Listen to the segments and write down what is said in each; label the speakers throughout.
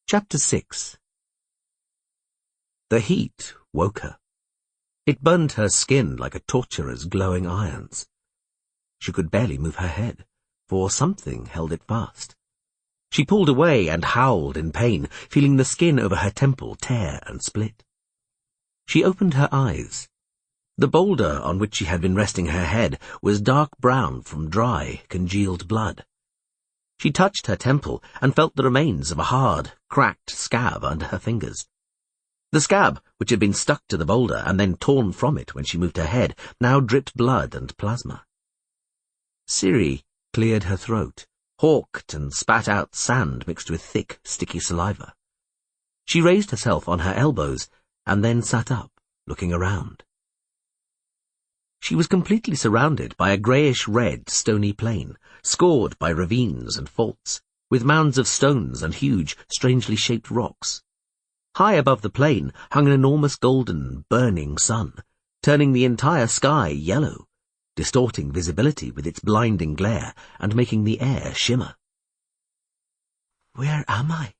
Speaker 1: Chapter 6. The heat woke her. It burned her skin like a torturer's glowing irons. She could barely move her head, for something held it fast. She pulled away and howled in pain, feeling the skin over her temple tear and split. She opened her eyes. The boulder on which she had been resting her head was dark brown from dry, congealed blood. She touched her temple and felt the remains of a hard, cracked scab under her fingers. The scab, which had been stuck to the boulder and then torn from it when she moved her head, now dripped blood and plasma. Ciri cleared her throat, hawked and spat out sand mixed with thick, sticky saliva. She raised herself on her elbows and then sat up, looking around. She was completely surrounded by a greyish-red, stony plain, scored by ravines and faults, with mounds of stones and huge, strangely shaped rocks. High above the plain hung an enormous golden, burning sun, turning the entire sky yellow, distorting visibility with its blinding glare and making the air shimmer. Where am I?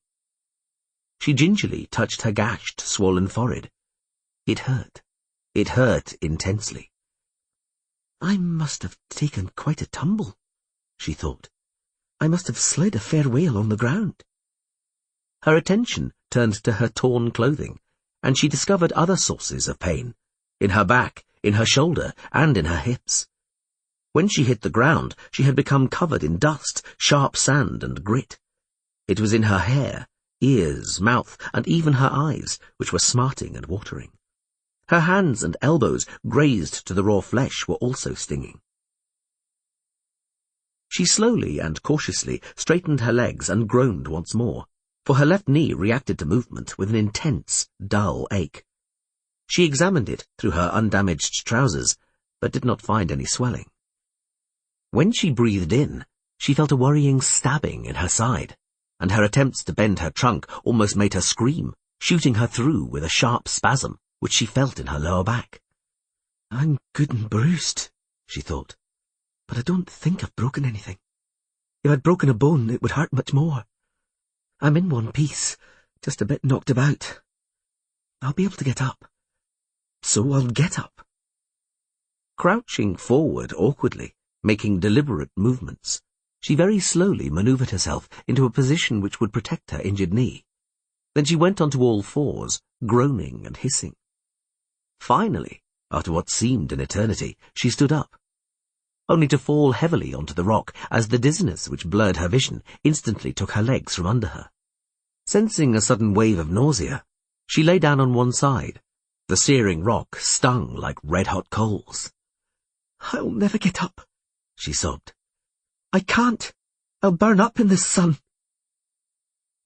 Speaker 1: She gingerly touched her gashed, swollen forehead. It hurt. It hurt intensely. I must have taken quite a tumble, she thought. I must have slid a fair way along the ground. Her attention turned to her torn clothing, and she discovered other sources of pain, in her back, in her shoulder, and in her hips. When she hit the ground, she had become covered in dust, sharp sand, and grit. It was in her hair, ears, mouth, and even her eyes, which were smarting and watering. Her hands and elbows, grazed to the raw flesh, were also stinging. She slowly and cautiously straightened her legs and groaned once more, for her left knee reacted to movement with an intense, dull ache. She examined it through her undamaged trousers, but did not find any swelling. When she breathed in, she felt a worrying stabbing in her side, and her attempts to bend her trunk almost made her scream, shooting her through with a sharp spasm, which she felt in her lower back. I'm good and bruised, she thought, but I don't think I've broken anything. If I'd broken a bone, it would hurt much more. I'm in one piece, just a bit knocked about. I'll be able to get up. So I'll get up. Crouching forward awkwardly, making deliberate movements, she very slowly manoeuvred herself into a position which would protect her injured knee. Then she went onto all fours, groaning and hissing. Finally, after what seemed an eternity, she stood up, only to fall heavily onto the rock as the dizziness which blurred her vision instantly took her legs from under her. Sensing a sudden wave of nausea, she lay down on one side. The searing rock stung like red-hot coals. I'll never get up, she sobbed. I can't. I'll burn up in this sun.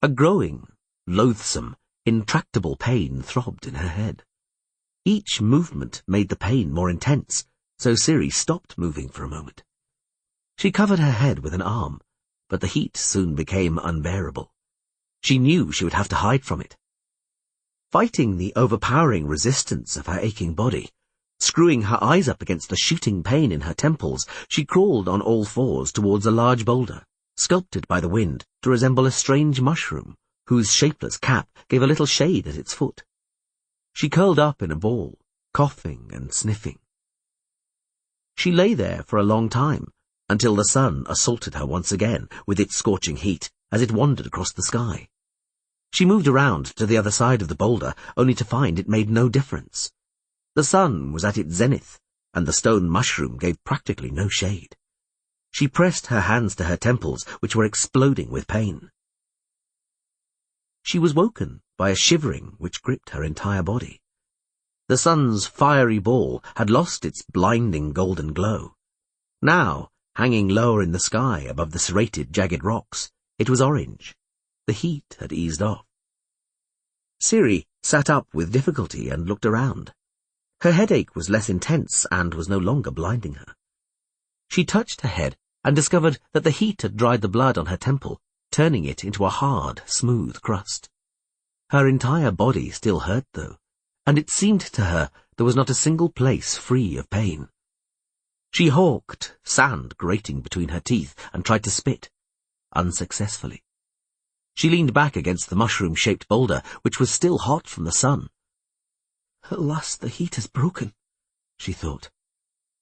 Speaker 1: A growing, loathsome, intractable pain throbbed in her head. Each movement made the pain more intense, so Ciri stopped moving for a moment. She covered her head with an arm, but the heat soon became unbearable. She knew she would have to hide from it. Fighting the overpowering resistance of her aching body, screwing her eyes up against the shooting pain in her temples, she crawled on all fours towards a large boulder, sculpted by the wind to resemble a strange mushroom, whose shapeless cap gave a little shade at its foot. She curled up in a ball, coughing and sniffing. She lay there for a long time, until the sun assaulted her once again with its scorching heat as it wandered across the sky. She moved around to the other side of the boulder, only to find it made no difference. The sun was at its zenith, and the stone mushroom gave practically no shade. She pressed her hands to her temples, which were exploding with pain. She was woken by a shivering which gripped her entire body. The sun's fiery ball had lost its blinding golden glow. Now, hanging lower in the sky above the serrated, jagged rocks, it was orange. The heat had eased off. Ciri sat up with difficulty and looked around. Her headache was less intense and was no longer blinding her. She touched her head and discovered that the heat had dried the blood on her temple, turning it into a hard, smooth crust. Her entire body still hurt, though, and it seemed to her there was not a single place free of pain. She hawked, sand grating between her teeth, and tried to spit, unsuccessfully. She leaned back against the mushroom-shaped boulder, which was still hot from the sun.
Speaker 2: At last the heat is broken, she thought.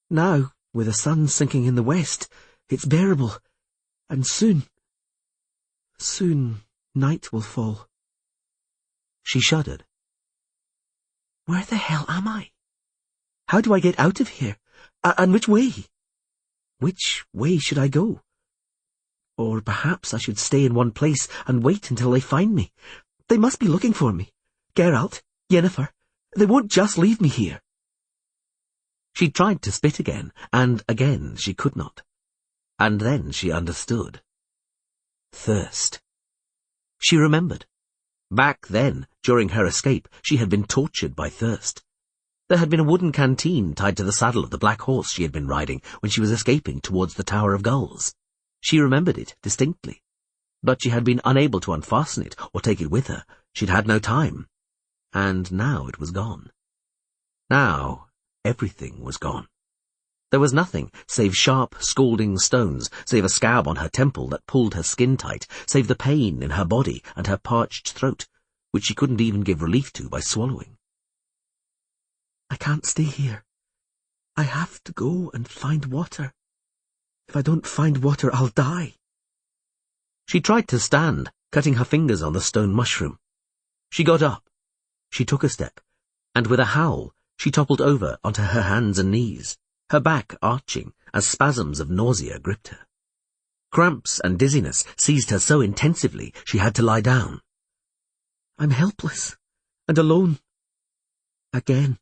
Speaker 2: Now, with the sun sinking in the west, it's bearable, and soon night will fall.
Speaker 1: She shuddered.
Speaker 2: Where the hell am I? How do I get out of here? And which way? Which way should I go? Or perhaps I should stay in one place and wait until they find me. They must be looking for me. Geralt, Yennefer, they won't just leave me here.
Speaker 1: She tried to spit again, and again she could not. And then she understood. Thirst. She remembered. Back then, during her escape, she had been tortured by thirst. There had been a wooden canteen tied to the saddle of the black horse she had been riding when she was escaping towards the Tower of Gulls. She remembered it distinctly, but she had been unable to unfasten it or take it with her. She'd had no time. And now it was gone. Now everything was gone. There was nothing save sharp, scalding stones, save a scab on her temple that pulled her skin tight, save the pain in her body and her parched throat, which she couldn't even give relief to by swallowing.
Speaker 2: I can't stay here. I have to go and find water. If I don't find water, I'll die.
Speaker 1: She tried to stand, cutting her fingers on the stone mushroom. She got up. She took a step, and with a howl, she toppled over onto her hands and knees, her back arching as spasms of nausea gripped her. Cramps and dizziness seized her so intensively she had to lie down.
Speaker 2: I'm helpless and alone. Again.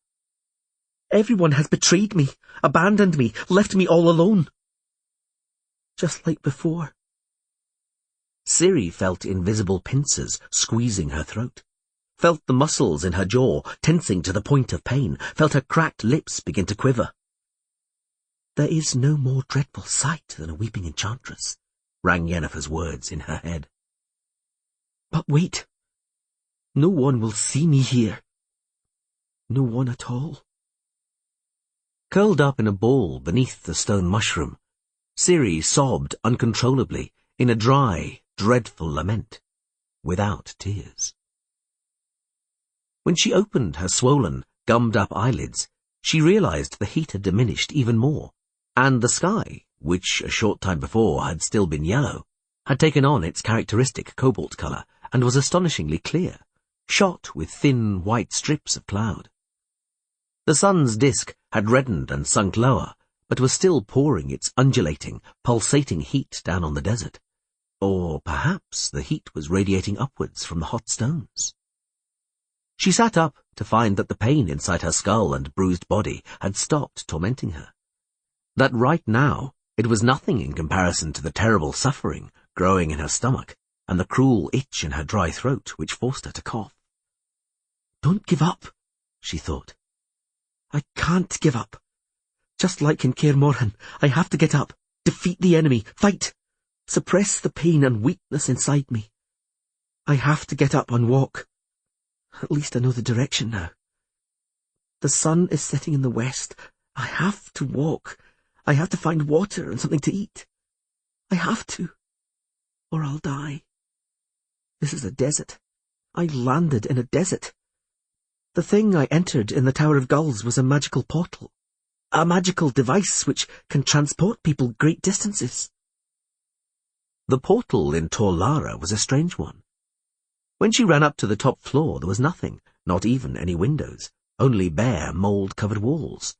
Speaker 2: Everyone has betrayed me, abandoned me, left me all alone. Just like before.
Speaker 1: Ciri felt invisible pincers squeezing her throat, felt the muscles in her jaw tensing to the point of pain, felt her cracked lips begin to quiver.
Speaker 2: There is no more dreadful sight than a weeping enchantress,
Speaker 1: rang Yennefer's words in her head.
Speaker 2: But wait. No one will see me here. No one at all.
Speaker 1: Curled up in a ball beneath the stone mushroom, Ciri sobbed uncontrollably in a dry, dreadful lament, without tears. When she opened her swollen, gummed-up eyelids, she realized the heat had diminished even more, and the sky, which a short time before had still been yellow, had taken on its characteristic cobalt colour and was astonishingly clear, shot with thin white strips of cloud. The sun's disk had reddened and sunk lower, but was still pouring its undulating, pulsating heat down on the desert. Or perhaps the heat was radiating upwards from the hot stones. She sat up to find that the pain inside her skull and bruised body had stopped tormenting her. That right now it was nothing in comparison to the terrible suffering growing in her stomach and the cruel itch in her dry throat which forced her to cough.
Speaker 2: Don't give up, she thought. I can't give up. Just like in Kaer Morhen, I have to get up, defeat the enemy, fight, suppress the pain and weakness inside me. I have to get up and walk. At least I know the direction now. The sun is setting in the west. I have to walk. I have to find water and something to eat. I have to, or I'll die. This is a desert. I landed in a desert. The thing I entered in the Tower of Gulls was a magical portal, a magical device which can transport people great distances.
Speaker 1: The portal in Tor Lara was a strange one. When she ran up to the top floor, there was nothing, not even any windows, only bare, mould-covered walls.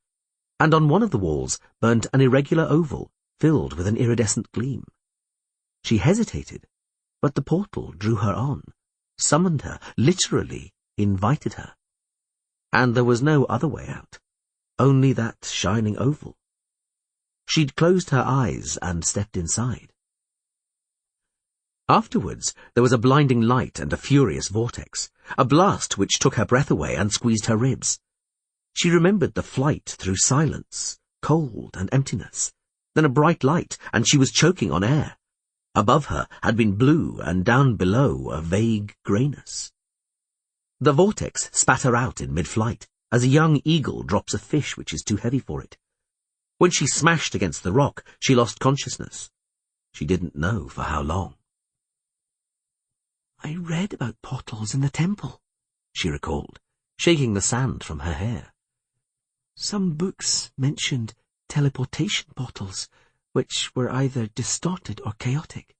Speaker 1: And on one of the walls burnt an irregular oval filled with an iridescent gleam. She hesitated, but the portal drew her on, summoned her, literally invited her. And there was no other way out, only that shining oval. She'd closed her eyes and stepped inside. Afterwards, there was a blinding light and a furious vortex, a blast which took her breath away and squeezed her ribs. She remembered the flight through silence, cold and emptiness, then a bright light, and she was choking on air. Above her had been blue, and down below a vague greyness. The vortex spat her out in mid-flight, as a young eagle drops a fish which is too heavy for it. When she smashed against the rock, she lost consciousness. She didn't know for how long.
Speaker 2: I read about portals in the temple, she recalled, shaking the sand from her hair. Some books mentioned teleportation portals, which were either distorted or chaotic.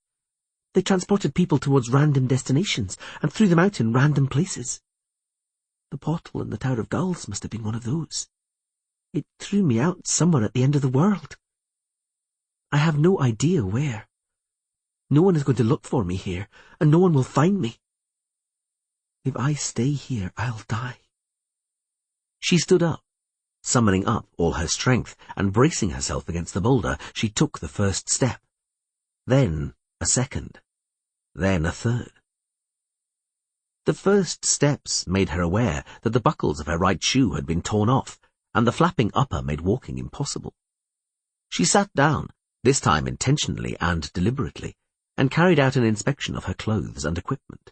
Speaker 2: They transported people towards random destinations and threw them out in random places. The portal in the Tower of Gulls must have been one of those. It threw me out somewhere at the end of the world. I have no idea where. No one is going to look for me here, and no one will find me. If I stay here, I'll die.
Speaker 1: She stood up. Summoning up all her strength and bracing herself against the boulder, she took the first step. Then a second. Then a third. The first steps made her aware that the buckles of her right shoe had been torn off, and the flapping upper made walking impossible. She sat down, this time intentionally and deliberately, and carried out an inspection of her clothes and equipment.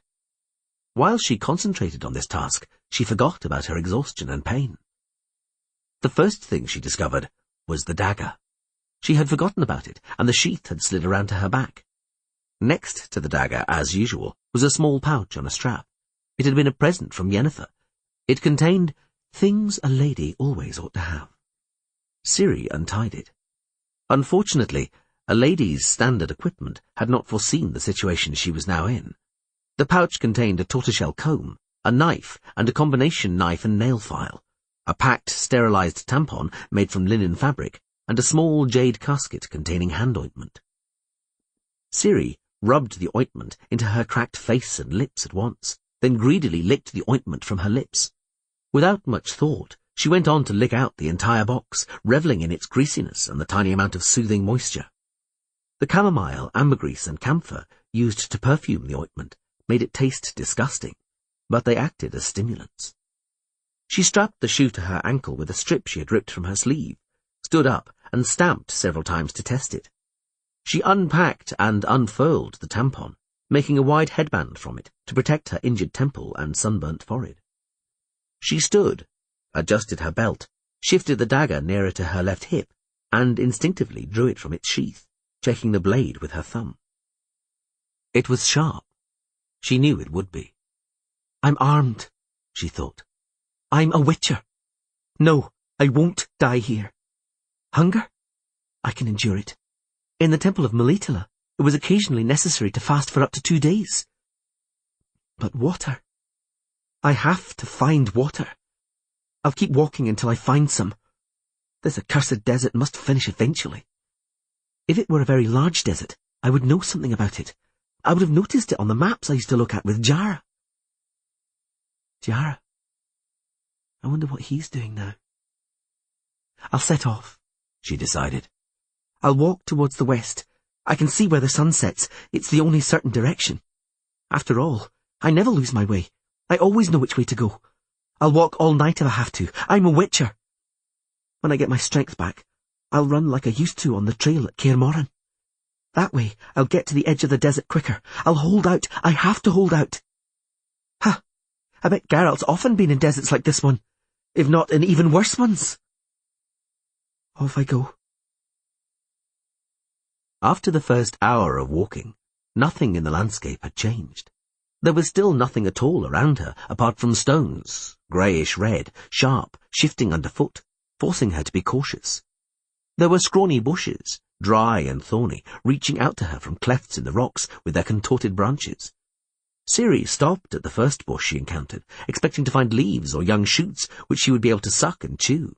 Speaker 1: While she concentrated on this task, she forgot about her exhaustion and pain. The first thing she discovered was the dagger. She had forgotten about it, and the sheath had slid around to her back. Next to the dagger, as usual, was a small pouch on a strap. It had been a present from Yennefer. It contained things a lady always ought to have. Ciri untied it. Unfortunately, a lady's standard equipment had not foreseen the situation she was now in. The pouch contained a tortoiseshell comb, a knife, and a combination knife and nail file, a packed, sterilized tampon made from linen fabric, and a small jade casket containing hand ointment. Ciri rubbed the ointment into her cracked face and lips at once, then greedily licked the ointment from her lips. Without much thought, she went on to lick out the entire box, revelling in its greasiness and the tiny amount of soothing moisture. The chamomile, ambergris, and camphor used to perfume the ointment made it taste disgusting, but they acted as stimulants. She strapped the shoe to her ankle with a strip she had ripped from her sleeve, stood up, and stamped several times to test it. She unpacked and unfurled the tampon, making a wide headband from it to protect her injured temple and sunburnt forehead. She stood, adjusted her belt, shifted the dagger nearer to her left hip, and instinctively drew it from its sheath, checking the blade with her thumb. It was sharp. She knew it would be. I'm armed, she thought. I'm a witcher. No, I won't die here. Hunger? I can endure it. In the temple of Melitele, it was occasionally necessary to fast for up to 2 days. But water? I have to find water. I'll keep walking until I find some. This accursed desert must finish eventually. If it were a very large desert, I would know something about it. I would have noticed it on the maps I used to look at with Jara. Jara? I wonder what he's doing now. I'll set off, she decided. I'll walk towards the west. I can see where the sun sets. It's the only certain direction. After all, I never lose my way. I always know which way to go. I'll walk all night if I have to. I'm a witcher. When I get my strength back, I'll run like I used to on the trail at Kaer Morhen. That way, I'll get to the edge of the desert quicker. I'll hold out. I have to hold out. Ha! I bet Geralt's often been in deserts like this one, if not in even worse ones. Off I go. After the first hour of walking, nothing in the landscape had changed. There was still nothing at all around her, apart from stones, greyish-red, sharp, shifting underfoot, forcing her to be cautious. There were scrawny bushes, dry and thorny, reaching out to her from clefts in the rocks with their contorted branches. Ciri stopped at the first bush she encountered, expecting to find leaves or young shoots which she would be able to suck and chew.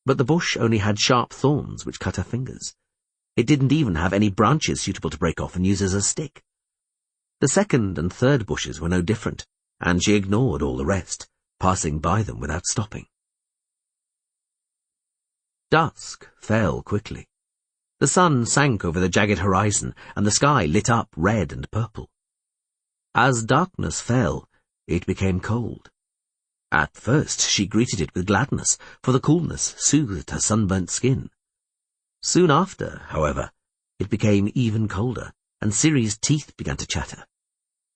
Speaker 1: But the bush only had sharp thorns which cut her fingers. It didn't even have any branches suitable to break off and use as a stick. The second and third bushes were no different, and she ignored all the rest, passing by them without stopping. Dusk fell quickly. The sun sank over the jagged horizon, and the sky lit up red and purple. As darkness fell, it became cold. At first she greeted it with gladness, for the coolness soothed her sunburnt skin. Soon after, however, it became even colder, and Ciri's teeth began to chatter.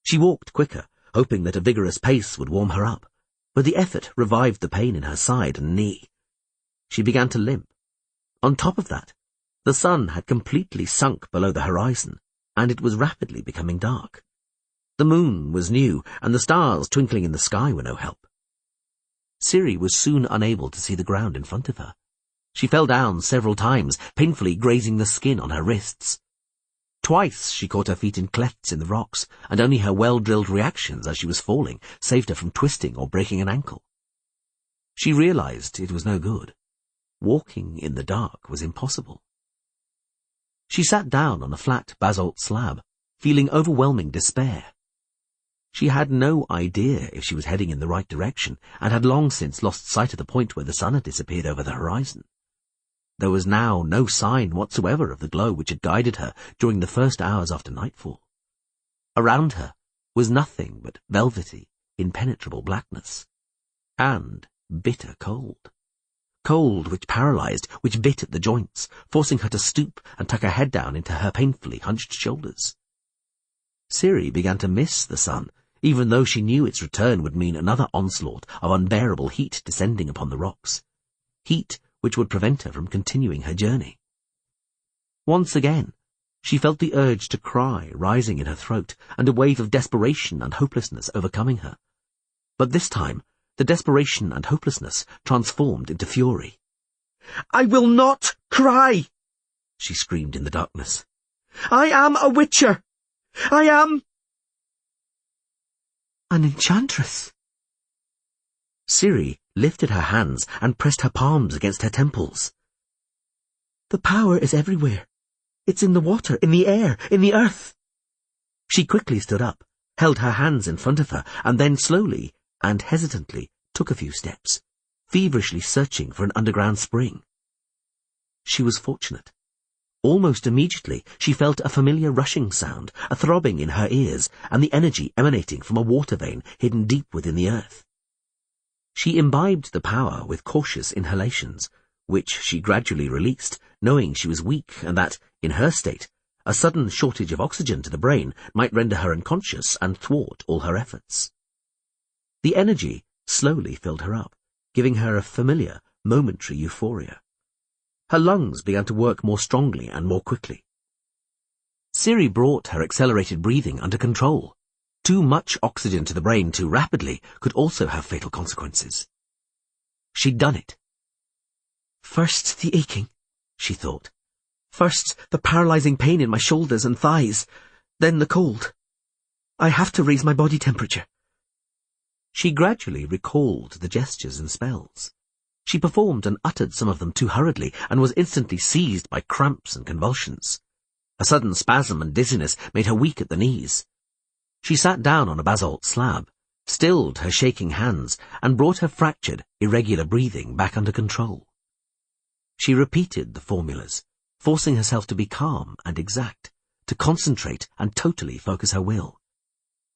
Speaker 1: She walked quicker, hoping that a vigorous pace would warm her up, but the effort revived the pain in her side and knee. She began to limp. On top of that, the sun had completely sunk below the horizon, and it was rapidly becoming dark. The moon was new, and the stars twinkling in the sky were no help. Ciri was soon unable to see the ground in front of her. She fell down several times, painfully grazing the skin on her wrists. Twice she caught her feet in clefts in the rocks, and only her well-drilled reactions as she was falling saved her from twisting or breaking an ankle. She realized it was no good. Walking in the dark was impossible. She sat down on a flat basalt slab, feeling overwhelming despair. She had no idea if she was heading in the right direction, and had long since lost sight of the point where the sun had disappeared over the horizon. There was now no sign whatsoever of the glow which had guided her during the first hours after nightfall. Around her was nothing but velvety, impenetrable blackness, and bitter cold. Cold which paralyzed, which bit at the joints, forcing her to stoop and tuck her head down into her painfully hunched shoulders. Ciri began to miss the sun, even though she knew its return would mean another onslaught of unbearable heat descending upon the rocks. Heat which would prevent her from continuing her journey. Once again, she felt the urge to cry rising in her throat, and a wave of desperation and hopelessness overcoming her. But this time, the desperation and hopelessness transformed into fury.
Speaker 2: "I will not cry!"
Speaker 1: she screamed in the darkness.
Speaker 2: "I am a witcher! I am an enchantress!"
Speaker 1: Ciri lifted her hands and pressed her palms against her temples.
Speaker 2: "The power is everywhere. It's in the water, in the air, in the earth."
Speaker 1: She quickly stood up, held her hands in front of her, and then slowly and hesitantly took a few steps, feverishly searching for an underground spring. She was fortunate. Almost immediately she felt a familiar rushing sound, a throbbing in her ears, and the energy emanating from a water vein hidden deep within the earth. She imbibed the power with cautious inhalations, which she gradually released, knowing she was weak and that, in her state, a sudden shortage of oxygen to the brain might render her unconscious and thwart all her efforts. The energy slowly filled her up, giving her a familiar, momentary euphoria. Her lungs began to work more strongly and more quickly. Ciri brought her accelerated breathing under control. Too much oxygen to the brain too rapidly could also have fatal consequences. She'd done it.
Speaker 2: "First the aching," she thought. "First the paralyzing pain in my shoulders and thighs, then the cold. I have to raise my body temperature."
Speaker 1: She gradually recalled the gestures and spells. She performed and uttered some of them too hurriedly, and was instantly seized by cramps and convulsions. A sudden spasm and dizziness made her weak at the knees. She sat down on a basalt slab, stilled her shaking hands, and brought her fractured, irregular breathing back under control. She repeated the formulas, forcing herself to be calm and exact, to concentrate and totally focus her will.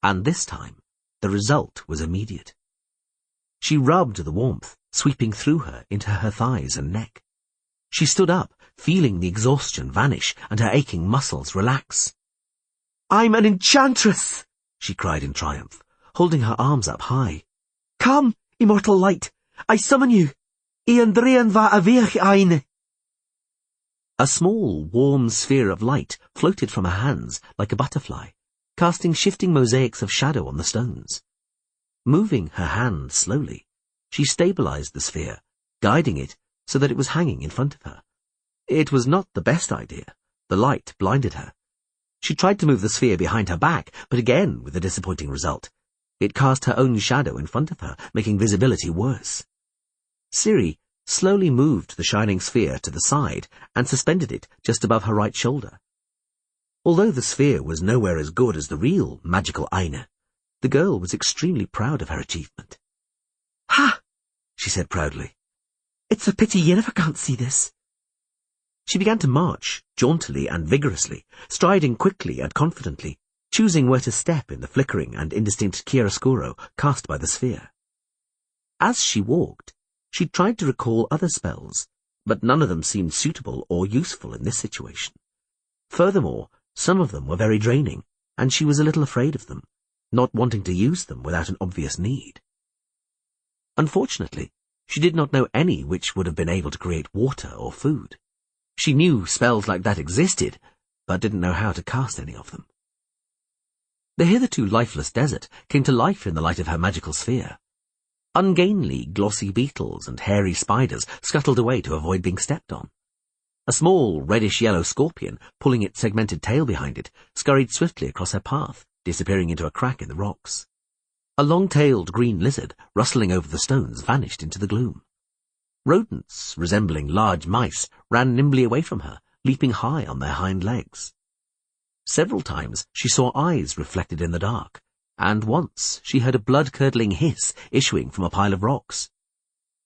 Speaker 1: And this time, the result was immediate. She rubbed the warmth, sweeping through her into her thighs and neck. She stood up, feeling the exhaustion vanish and her aching muscles relax.
Speaker 2: "I'm an enchantress!"
Speaker 1: she cried in triumph, holding her arms up high.
Speaker 2: "Come, immortal light, I summon you! Iandrian va avich ein!"
Speaker 1: A small, warm sphere of light floated from her hands like a butterfly, casting shifting mosaics of shadow on the stones. Moving her hand slowly, she stabilized the sphere, guiding it so that it was hanging in front of her. It was not the best idea. The light blinded her. She tried to move the sphere behind her back, but again with a disappointing result. It cast her own shadow in front of her, making visibility worse. Ciri slowly moved the shining sphere to the side and suspended it just above her right shoulder. Although the sphere was nowhere as good as the real magical Eine, the girl was extremely proud of her achievement.
Speaker 2: "Ha!"
Speaker 1: she said proudly.
Speaker 2: "It's a pity Yennefer can't see this."
Speaker 1: She began to march, jauntily and vigorously, striding quickly and confidently, choosing where to step in the flickering and indistinct chiaroscuro cast by the sphere. As she walked, she tried to recall other spells, but none of them seemed suitable or useful in this situation. Furthermore, some of them were very draining, and she was a little afraid of them, not wanting to use them without an obvious need. Unfortunately, she did not know any which would have been able to create water or food. She knew spells like that existed, but didn't know how to cast any of them. The hitherto lifeless desert came to life in the light of her magical sphere. Ungainly, glossy beetles and hairy spiders scuttled away to avoid being stepped on. A small, reddish-yellow scorpion, pulling its segmented tail behind it, scurried swiftly across her path, disappearing into a crack in the rocks. A long-tailed green lizard, rustling over the stones, vanished into the gloom. Rodents, resembling large mice, ran nimbly away from her, leaping high on their hind legs. Several times she saw eyes reflected in the dark, and once she heard a blood-curdling hiss issuing from a pile of rocks.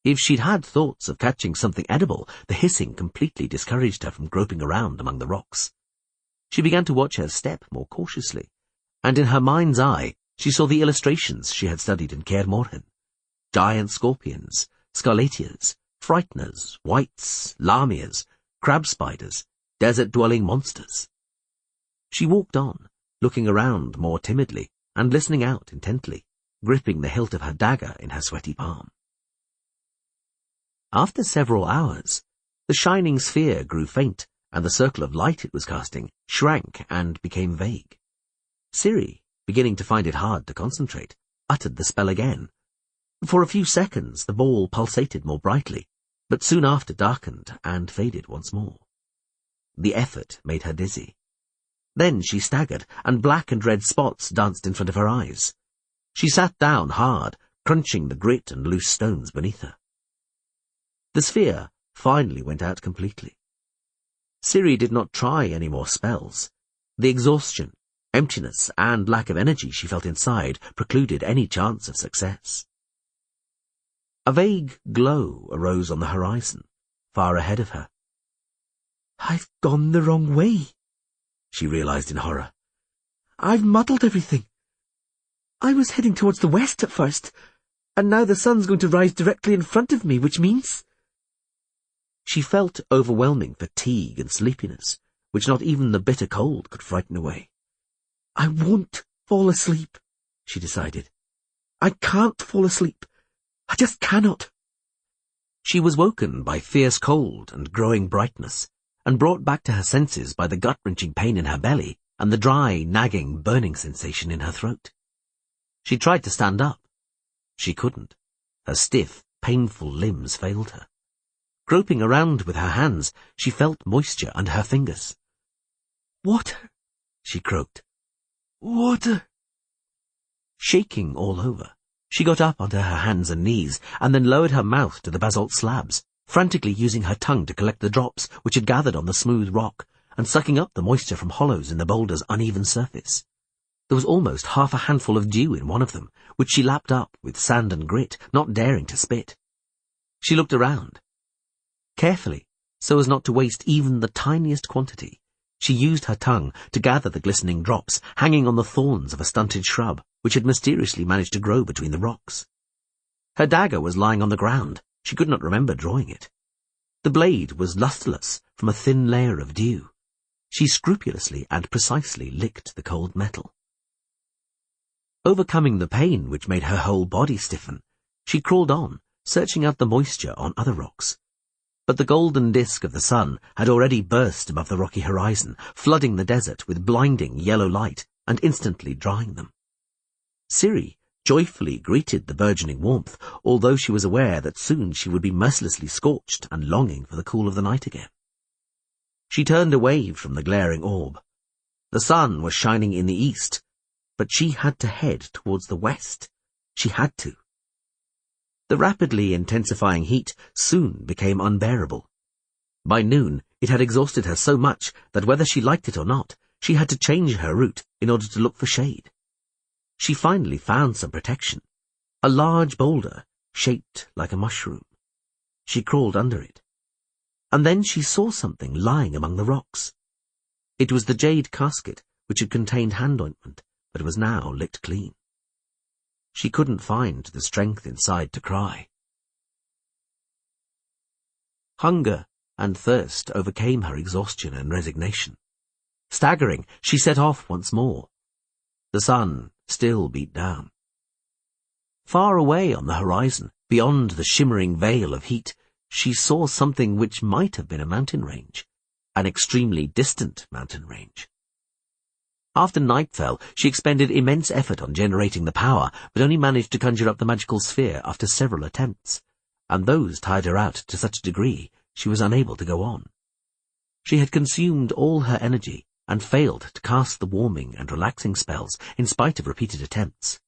Speaker 1: If she'd had thoughts of catching something edible, the hissing completely discouraged her from groping around among the rocks. She began to watch her step more cautiously, and in her mind's eye she saw the illustrations she had studied in Kaer Morhen. Giant scorpions, scarlatias, frighteners, wights, lamias, crab spiders, desert-dwelling monsters. She walked on, looking around more timidly and listening out intently, gripping the hilt of her dagger in her sweaty palm. After several hours, the shining sphere grew faint, and the circle of light it was casting shrank and became vague. Ciri, beginning to find it hard to concentrate, uttered the spell again. For a few seconds the ball pulsated more brightly, but soon after darkened and faded once more. The effort made her dizzy. Then she staggered, and black and red spots danced in front of her eyes. She sat down hard, crunching the grit and loose stones beneath her. The sphere finally went out completely. Ciri did not try any more spells. The exhaustion, emptiness, and lack of energy she felt inside precluded any chance of success. A vague glow arose on the horizon, far ahead of her.
Speaker 2: "I've gone the wrong way," she realized in horror. "I've muddled everything. I was heading towards the west at first, and now the sun's going to rise directly in front of me, which means—"
Speaker 1: She felt overwhelming fatigue and sleepiness, which not even the bitter cold could frighten away.
Speaker 2: "I won't fall asleep," she decided. "I can't fall asleep. I just cannot."
Speaker 1: She was woken by fierce cold and growing brightness, and brought back to her senses by the gut-wrenching pain in her belly and the dry, nagging, burning sensation in her throat. She tried to stand up. She couldn't. Her stiff, painful limbs failed her. Groping around with her hands, she felt moisture under her fingers.
Speaker 2: "Water," she croaked. "Water."
Speaker 1: Shaking all over, she got up onto her hands and knees and then lowered her mouth to the basalt slabs, frantically using her tongue to collect the drops which had gathered on the smooth rock and sucking up the moisture from hollows in the boulder's uneven surface. There was almost half a handful of dew in one of them, which she lapped up with sand and grit, not daring to spit. She looked around. Carefully, so as not to waste even the tiniest quantity, she used her tongue to gather the glistening drops hanging on the thorns of a stunted shrub which had mysteriously managed to grow between the rocks. Her dagger was lying on the ground. She could not remember drawing it. The blade was lustreless from a thin layer of dew. She scrupulously and precisely licked the cold metal. Overcoming the pain which made her whole body stiffen, she crawled on, searching out the moisture on other rocks. But the golden disk of the sun had already burst above the rocky horizon, flooding the desert with blinding yellow light and instantly drying them. Ciri joyfully greeted the burgeoning warmth, although she was aware that soon she would be mercilessly scorched and longing for the cool of the night again. She turned away from the glaring orb. The sun was shining in the east, but she had to head towards the west. She had to. The rapidly intensifying heat soon became unbearable. By noon, it had exhausted her so much that whether she liked it or not, she had to change her route in order to look for shade. She finally found some protection, a large boulder shaped like a mushroom. She crawled under it. And then she saw something lying among the rocks. It was the jade casket which had contained hand ointment, but was now licked clean. She couldn't find the strength inside to cry. Hunger and thirst overcame her exhaustion and resignation. Staggering, she set off once more. The sun still beat down. Far away on the horizon, beyond the shimmering veil of heat, she saw something which might have been a mountain range, an extremely distant mountain range. After night fell, she expended immense effort on generating the power, but only managed to conjure up the magical sphere after several attempts, and those tired her out to such a degree she was unable to go on. She had consumed all her energy and failed to cast the warming and relaxing spells in spite of repeated attempts.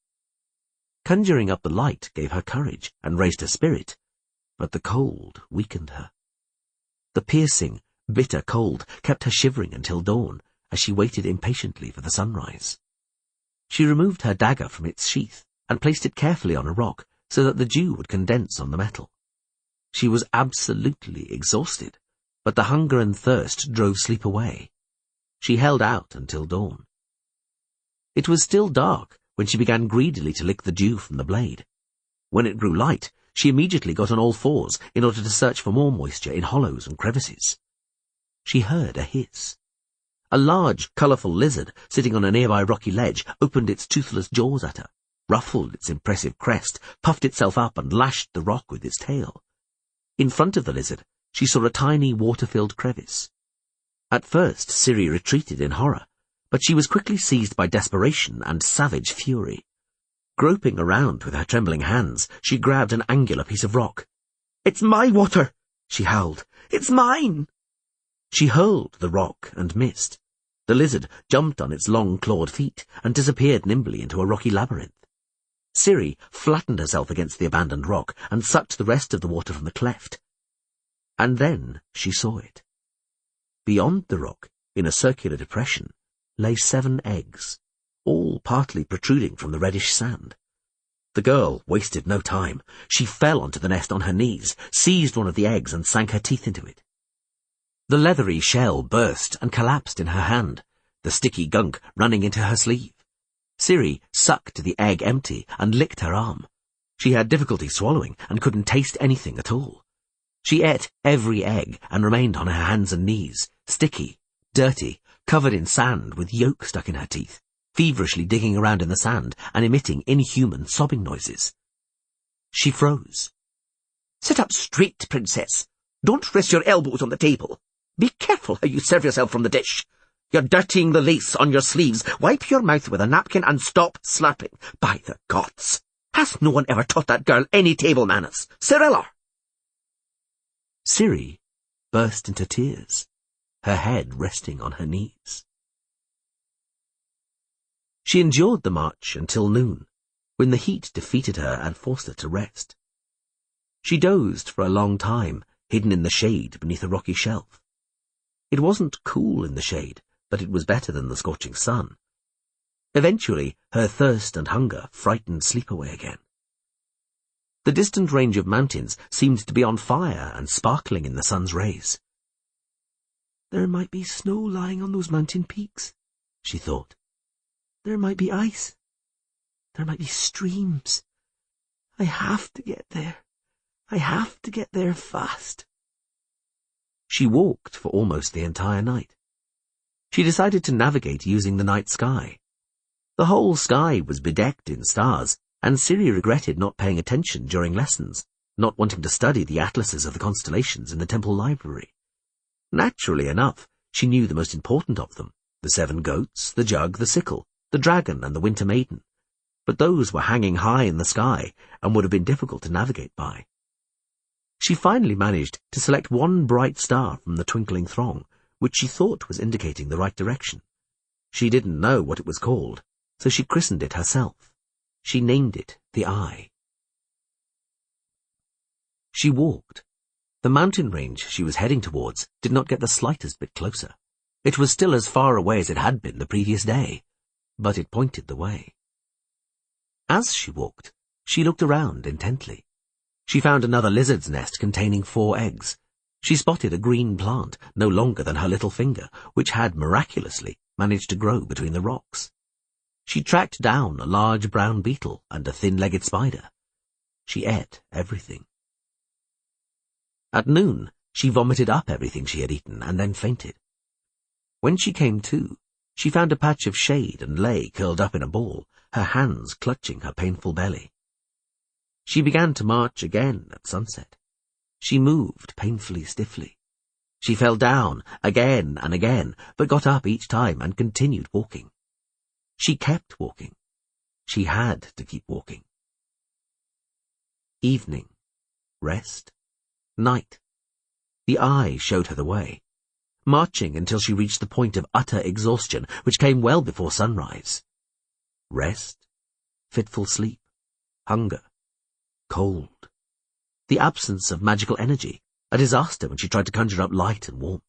Speaker 1: Conjuring up the light gave her courage and raised her spirit, but the cold weakened her. The piercing, bitter cold kept her shivering until dawn, as she waited impatiently for the sunrise. She removed her dagger from its sheath and placed it carefully on a rock so that the dew would condense on the metal. She was absolutely exhausted, but the hunger and thirst drove sleep away. She held out until dawn. It was still dark when she began greedily to lick the dew from the blade. When it grew light, she immediately got on all fours in order to search for more moisture in hollows and crevices. She heard a hiss. A large, colourful lizard sitting on a nearby rocky ledge opened its toothless jaws at her, ruffled its impressive crest, puffed itself up and lashed the rock with its tail. In front of the lizard, she saw a tiny water-filled crevice. At first, Ciri retreated in horror, but she was quickly seized by desperation and savage fury. Groping around with her trembling hands, she grabbed an angular piece of rock. "It's my water!" she howled. "It's mine!" She hurled the rock and missed. The lizard jumped on its long clawed feet and disappeared nimbly into a rocky labyrinth. Ciri flattened herself against the abandoned rock and sucked the rest of the water from the cleft. And then she saw it. Beyond the rock, in a circular depression, lay 7 eggs, all partly protruding from the reddish sand. The girl wasted no time. She fell onto the nest on her knees, seized one of the eggs and sank her teeth into it. The leathery shell burst and collapsed in her hand, the sticky gunk running into her sleeve. Ciri sucked the egg empty and licked her arm. She had difficulty swallowing and couldn't taste anything at all. She ate every egg and remained on her hands and knees, sticky, dirty, covered in sand with yolk stuck in her teeth, feverishly digging around in the sand and emitting inhuman sobbing noises. She froze. "Sit up straight, Princess. Don't rest your elbows on the table. Be careful how you serve yourself from the dish. You're dirtying the lace on your sleeves. Wipe your mouth with a napkin and stop slurping. By the gods! Has no one ever taught that girl any table manners? Cirilla!" Ciri burst into tears, her head resting on her knees. She endured the march until noon, when the heat defeated her and forced her to rest. She dozed for a long time, hidden in the shade beneath a rocky shelf. It wasn't cool in the shade, but it was better than the scorching sun. Eventually, her thirst and hunger frightened sleep away again. The distant range of mountains seemed to be on fire and sparkling in the sun's rays. "There might be snow lying on those mountain peaks," she thought. "There might be ice. There might be streams. I have to get there. I have to get there fast." She walked for almost the entire night. She decided to navigate using the night sky. The whole sky was bedecked in stars, and Ciri regretted not paying attention during lessons, not wanting to study the atlases of the constellations in the temple library. Naturally enough, she knew the most important of them, the 7 goats, the jug, the sickle, the dragon, and the winter maiden, but those were hanging high in the sky and would have been difficult to navigate by. She finally managed to select one bright star from the twinkling throng, which she thought was indicating the right direction. She didn't know what it was called, so she christened it herself. She named it the Eye. She walked. The mountain range she was heading towards did not get the slightest bit closer. It was still as far away as it had been the previous day, but it pointed the way. As she walked, she looked around intently. She found another lizard's nest containing 4 eggs. She spotted a green plant, no longer than her little finger, which had miraculously managed to grow between the rocks. She tracked down a large brown beetle and a thin-legged spider. She ate everything. At noon, she vomited up everything she had eaten and then fainted. When she came to, she found a patch of shade and lay curled up in a ball, her hands clutching her painful belly. She began to march again at sunset. She moved painfully stiffly. She fell down again and again, but got up each time and continued walking. She kept walking. She had to keep walking. Evening. Rest. Night. The eye showed her the way, marching until she reached the point of utter exhaustion, which came well before sunrise. Rest. Fitful sleep. Hunger. Cold. The absence of magical energy, a disaster when she tried to conjure up light and warmth.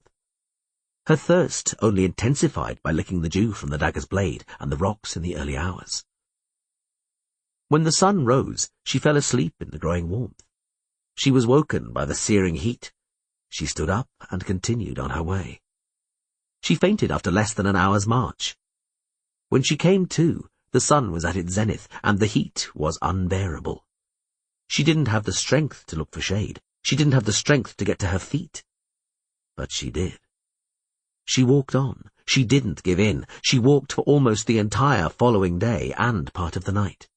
Speaker 1: Her thirst only intensified by licking the dew from the dagger's blade and the rocks in the early hours. When the sun rose, she fell asleep in the growing warmth. She was woken by the searing heat. She stood up and continued on her way. She fainted after less than an hour's march. When she came to, the sun was at its zenith, and the heat was unbearable. She didn't have the strength to look for shade. She didn't have the strength to get to her feet. But she did. She walked on. She didn't give in. She walked for almost the entire following day and part of the night.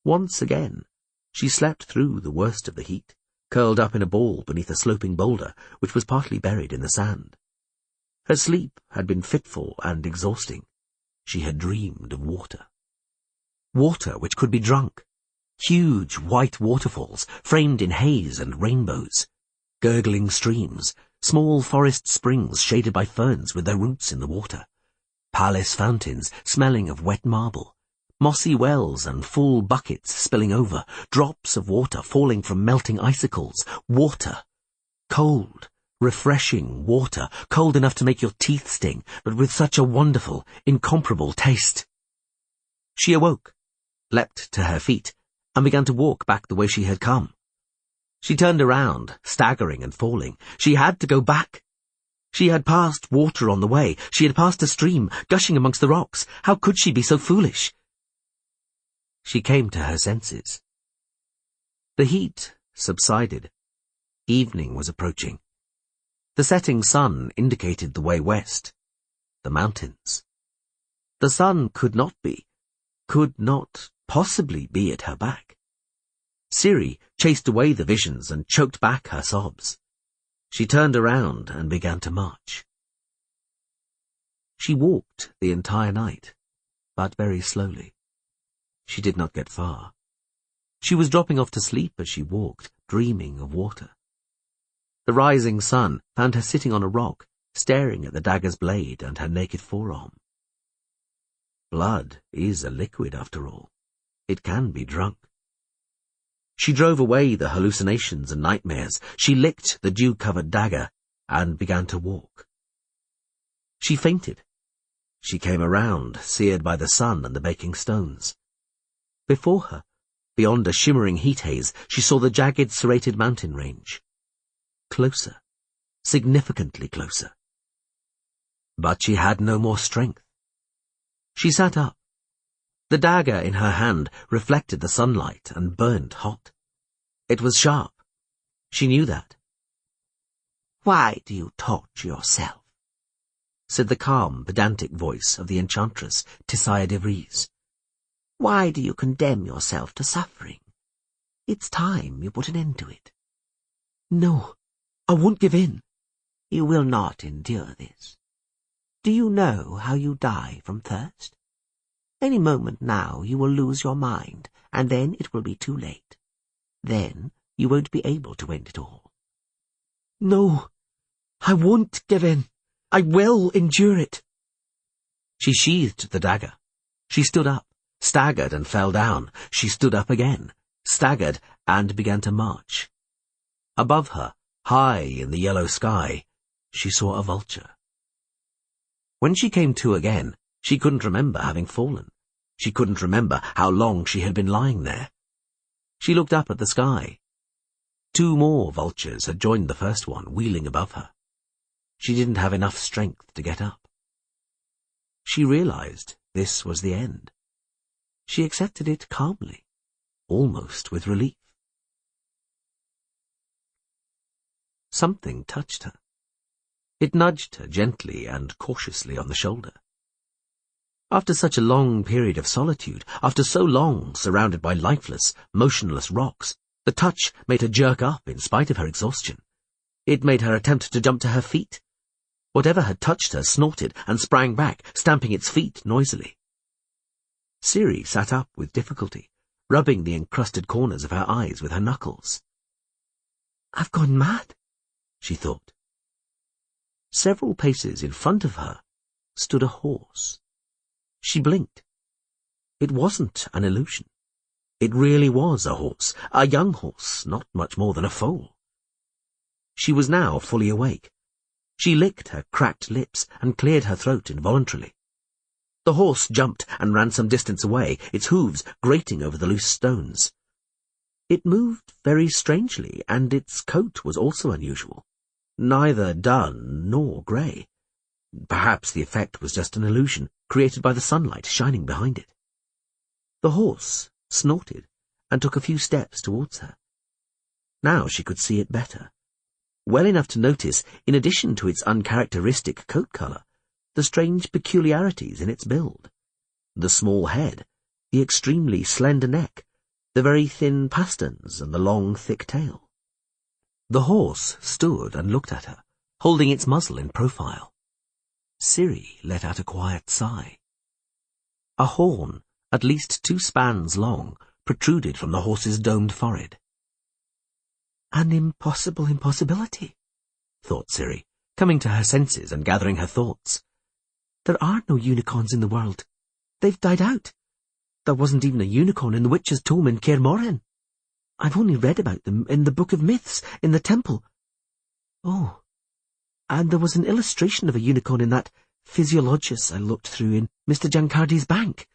Speaker 1: Once again, she slept through the worst of the heat, curled up in a ball beneath a sloping boulder which was partly buried in the sand. Her sleep had been fitful and exhausting. She had dreamed of water. Water which could be drunk. Huge white waterfalls, framed in haze and rainbows. Gurgling streams, small forest springs shaded by ferns with their roots in the water. Palace fountains smelling of wet marble. Mossy wells and full buckets spilling over. Drops of water falling from melting icicles. Water. Cold, refreshing water, cold enough to make your teeth sting, but with such a wonderful, incomparable taste. She awoke, leapt to her feet, and began to walk back the way she had come. She turned around, staggering and falling. She had to go back. She had passed water on the way. She had passed a stream, gushing amongst the rocks. How could she be so foolish? She came to her senses. The heat subsided. Evening was approaching. The setting sun indicated the way west. The mountains. The sun could not possibly be at her back. Ciri chased away the visions and choked back her sobs. She turned around and began to march. She walked the entire night, but very slowly. She did not get far. She was dropping off to sleep as she walked, dreaming of water. The rising sun found her sitting on a rock, staring at the dagger's blade and her naked forearm. Blood is a liquid, after all. It can be drunk. She drove away the hallucinations and nightmares. She licked the dew-covered dagger and began to walk. She fainted. She came around, seared by the sun and the baking stones. Before her, beyond a shimmering heat haze, she saw the jagged, serrated mountain range. Closer, significantly closer. But she had no more strength. She sat up. The dagger in her hand reflected the sunlight and burned hot. It was sharp. She knew that. "Why do you torture yourself?" said the calm, pedantic voice of the enchantress, Tissaia de Vries. "Why do you condemn yourself to suffering? It's time you put an end to it." "No, I won't give in." "You will not endure this. Do you know how you die from thirst? Any moment now you will lose your mind, and then it will be too late. Then you won't be able to end it all." "No, I won't give in. I will endure it." She sheathed the dagger. She stood up, staggered and fell down. She stood up again, staggered and began to march. Above her, high in the yellow sky, she saw a vulture. When she came to again, she couldn't remember having fallen. She couldn't remember how long she had been lying there. She looked up at the sky. 2 more vultures had joined the first one, wheeling above her. She didn't have enough strength to get up. She realized this was the end. She accepted it calmly, almost with relief. Something touched her. It nudged her gently and cautiously on the shoulder. After such a long period of solitude, after so long surrounded by lifeless, motionless rocks, the touch made her jerk up in spite of her exhaustion. It made her attempt to jump to her feet. Whatever had touched her snorted and sprang back, stamping its feet noisily. Ciri sat up with difficulty, rubbing the encrusted corners of her eyes with her knuckles.
Speaker 2: "I've gone mad," she thought.
Speaker 1: Several paces in front of her stood a horse. She blinked. It wasn't an illusion. It really was a horse, a young horse, not much more than a foal. She was now fully awake. She licked her cracked lips and cleared her throat involuntarily. The horse jumped and ran some distance away, its hooves grating over the loose stones. It moved very strangely, and its coat was also unusual, neither dun nor grey. Perhaps the effect was just an illusion, created by the sunlight shining behind it. The horse snorted and took a few steps towards her. Now she could see it better, well enough to notice, in addition to its uncharacteristic coat colour, the strange peculiarities in its build. The small head, the extremely slender neck, the very thin pasterns and the long, thick tail. The horse stood and looked at her, holding its muzzle in profile. Ciri let out a quiet sigh. A horn, at least 2 spans long, protruded from the horse's domed forehead.
Speaker 2: "An impossible impossibility,"
Speaker 1: thought Ciri, coming to her senses and gathering her thoughts.
Speaker 2: "There are no unicorns in the world. They've died out. There wasn't even a unicorn in the witch's tomb in Kaer Morhen. I've only read about them in the Book of Myths, in the temple. Oh, and there was an illustration of a unicorn in that Physiologus I looked through in Mr. Giancardi's bank.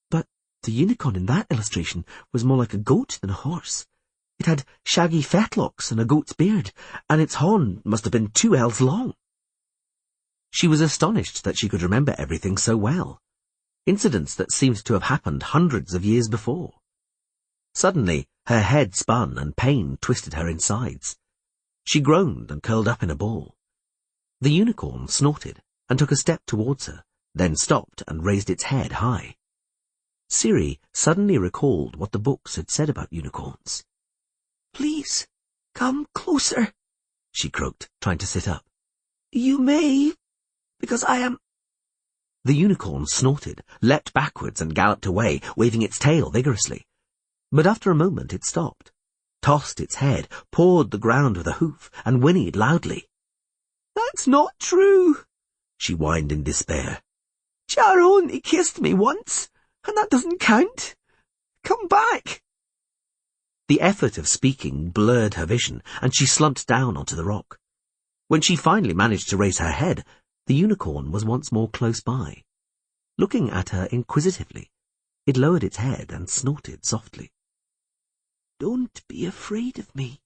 Speaker 2: But the unicorn in that illustration was more like a goat than a horse. It had shaggy fetlocks and a goat's beard, and its horn must have been 2 ells long." She was astonished that she could remember everything so well, incidents that seemed to have happened hundreds of years before. Suddenly, her head spun and pain twisted her insides. She groaned and curled up in a ball. The unicorn snorted and took a step towards her, then stopped and raised its head high. Ciri suddenly recalled what the books had said about unicorns. "Please, come closer,"
Speaker 1: she croaked, trying to sit up.
Speaker 2: "You may, because I am—"
Speaker 1: The unicorn snorted, leapt backwards and galloped away, waving its tail vigorously. But after a moment it stopped, tossed its head, pawed the ground with a hoof, and whinnied loudly.
Speaker 2: "That's not true,"
Speaker 1: she whined in despair.
Speaker 2: "Jar only kissed me once, and that doesn't count. Come back."
Speaker 1: The effort of speaking blurred her vision, and she slumped down onto the rock. When she finally managed to raise her head, the unicorn was once more close by. Looking at her inquisitively, it lowered its head and snorted softly.
Speaker 2: "Don't be afraid of me,"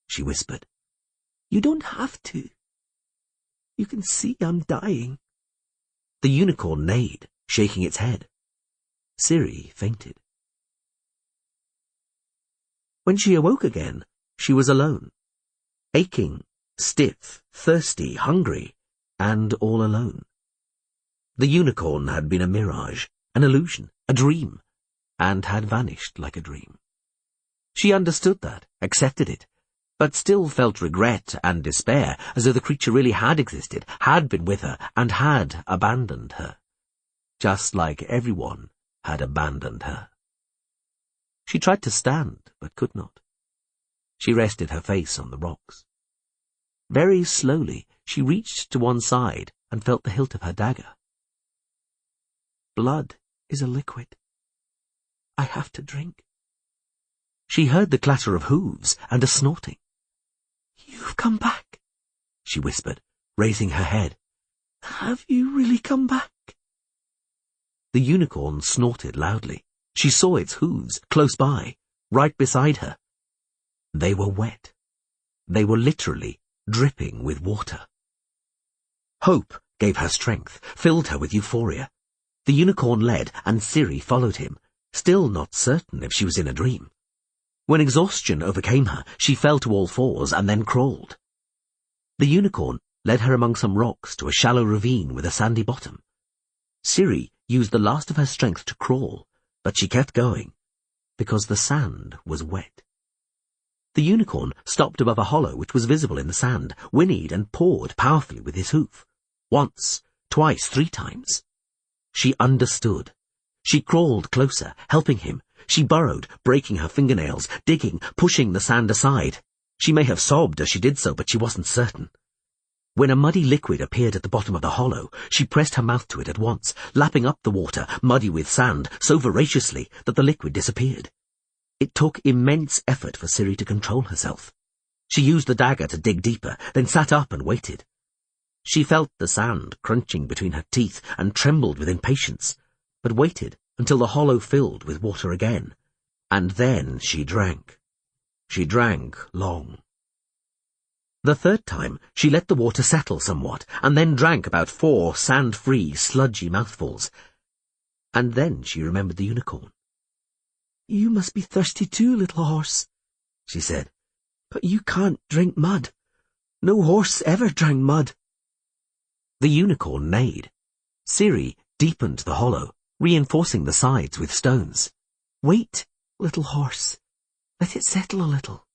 Speaker 1: she whispered.
Speaker 2: "You don't have to. You can see I'm dying."
Speaker 1: The unicorn neighed, shaking its head. Ciri fainted. When she awoke again, she was alone, aching, stiff, thirsty, hungry, and all alone. The unicorn had been a mirage, an illusion, a dream, and had vanished like a dream. She understood that, accepted it, but still felt regret and despair, as though the creature really had existed, had been with her, and had abandoned her, just like everyone had abandoned her. She tried to stand, but could not. She rested her face on the rocks. Very slowly, she reached to one side and felt the hilt of her dagger.
Speaker 2: "Blood is a liquid. I have to drink."
Speaker 1: She heard the clatter of hooves and a snorting.
Speaker 2: "You've come back,"
Speaker 1: she whispered, raising her head.
Speaker 2: "Have you really come back?"
Speaker 1: The unicorn snorted loudly. She saw its hooves close by, right beside her. They were wet. They were literally dripping with water. Hope gave her strength, filled her with euphoria. The unicorn led, and Ciri followed him, still not certain if she was in a dream. When exhaustion overcame her, she fell to all fours and then crawled. The unicorn led her among some rocks to a shallow ravine with a sandy bottom. Ciri used the last of her strength to crawl, but she kept going, because the sand was wet. The unicorn stopped above a hollow which was visible in the sand, whinnied and pawed powerfully with his hoof. Once, twice, 3 times. She understood. She crawled closer, helping him. She burrowed, breaking her fingernails, digging, pushing the sand aside. She may have sobbed as she did so, but she wasn't certain. When a muddy liquid appeared at the bottom of the hollow, she pressed her mouth to it at once, lapping up the water, muddy with sand, so voraciously that the liquid disappeared. It took immense effort for Ciri to control herself. She used the dagger to dig deeper, then sat up and waited. She felt the sand crunching between her teeth and trembled with impatience, but waited until the hollow filled with water again, and then she drank. She drank long. The 3rd time, she let the water settle somewhat, and then drank about 4 sand-free, sludgy mouthfuls. And then she remembered the unicorn.
Speaker 2: "You must be thirsty too, little horse," she said, "but you can't drink mud. No horse ever drank mud."
Speaker 1: The unicorn neighed. Ciri deepened the hollow, reinforcing the sides with stones.
Speaker 2: "Wait, little horse. Let it settle a little."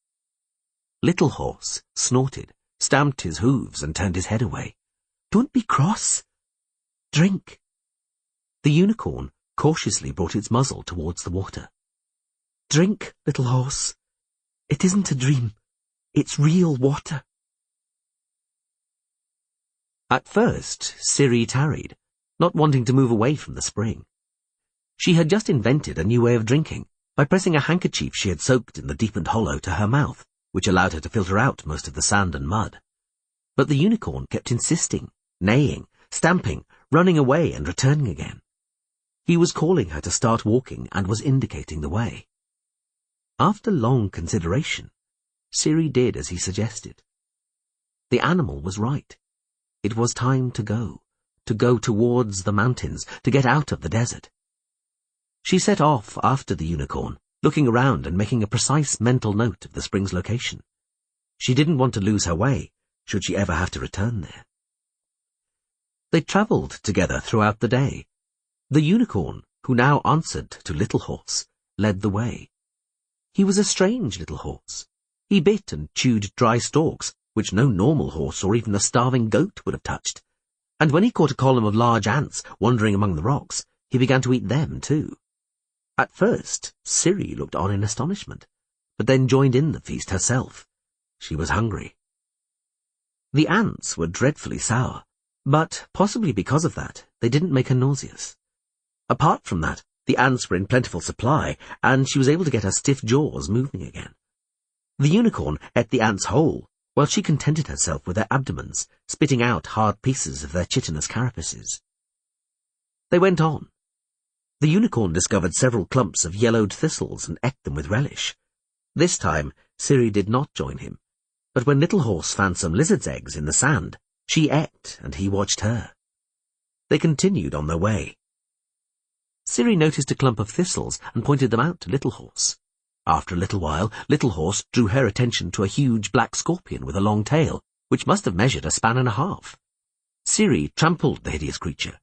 Speaker 1: Little Horse snorted, stamped his hooves and turned his head away.
Speaker 2: "Don't be cross. Drink."
Speaker 1: The unicorn cautiously brought its muzzle towards the water.
Speaker 2: "Drink, little horse. It isn't a dream. It's real water."
Speaker 1: At first, Ciri tarried, not wanting to move away from the spring. She had just invented a new way of drinking, by pressing a handkerchief she had soaked in the deepened hollow to her mouth, which allowed her to filter out most of the sand and mud. But the unicorn kept insisting, neighing, stamping, running away and returning again. He was calling her to start walking and was indicating the way. After long consideration, Ciri did as he suggested. The animal was right. It was time to go towards the mountains, to get out of the desert. She set off after the unicorn, looking around and making a precise mental note of the spring's location. She didn't want to lose her way, should she ever have to return there. They travelled together throughout the day. The unicorn, who now answered to Little Horse, led the way. He was a strange little horse. He bit and chewed dry stalks, which no normal horse or even a starving goat would have touched. And when he caught a column of large ants wandering among the rocks, he began to eat them too. At first, Ciri looked on in astonishment, but then joined in the feast herself. She was hungry. The ants were dreadfully sour, but possibly because of that, they didn't make her nauseous. Apart from that, the ants were in plentiful supply, and she was able to get her stiff jaws moving again. The unicorn ate the ants whole, while she contented herself with their abdomens, spitting out hard pieces of their chitinous carapaces. They went on. The unicorn discovered several clumps of yellowed thistles and ate them with relish. This time, Ciri did not join him, but when Little Horse found some lizard's eggs in the sand, she ate and he watched her. They continued on their way. Ciri noticed a clump of thistles and pointed them out to Little Horse. After a little while, Little Horse drew her attention to a huge black scorpion with a long tail, which must have measured a span and a half. Ciri trampled the hideous creature.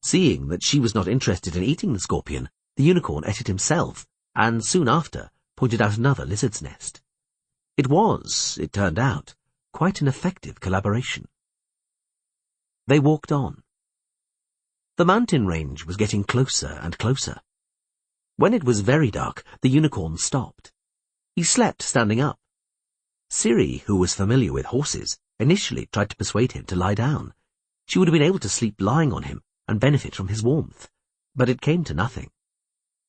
Speaker 1: Seeing that she was not interested in eating the scorpion, the unicorn ate it himself, and soon after pointed out another lizard's nest. It was, it turned out, quite an effective collaboration. They walked on. The mountain range was getting closer and closer. When it was very dark, the unicorn stopped. He slept standing up. Ciri, who was familiar with horses, initially tried to persuade him to lie down. She would have been able to sleep lying on him and benefit from his warmth, but it came to nothing.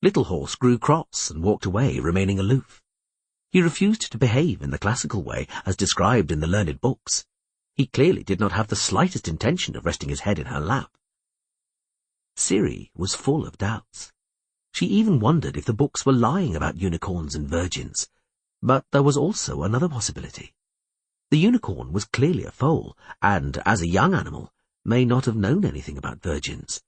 Speaker 1: Little Horse grew cross and walked away, remaining aloof. He refused to behave in the classical way as described in the learned books. He clearly did not have the slightest intention of resting his head in her lap. Ciri was full of doubts. She even wondered if the books were lying about unicorns and virgins. But there was also another possibility. The unicorn was clearly a foal, and, as a young animal, may not have known anything about virgins.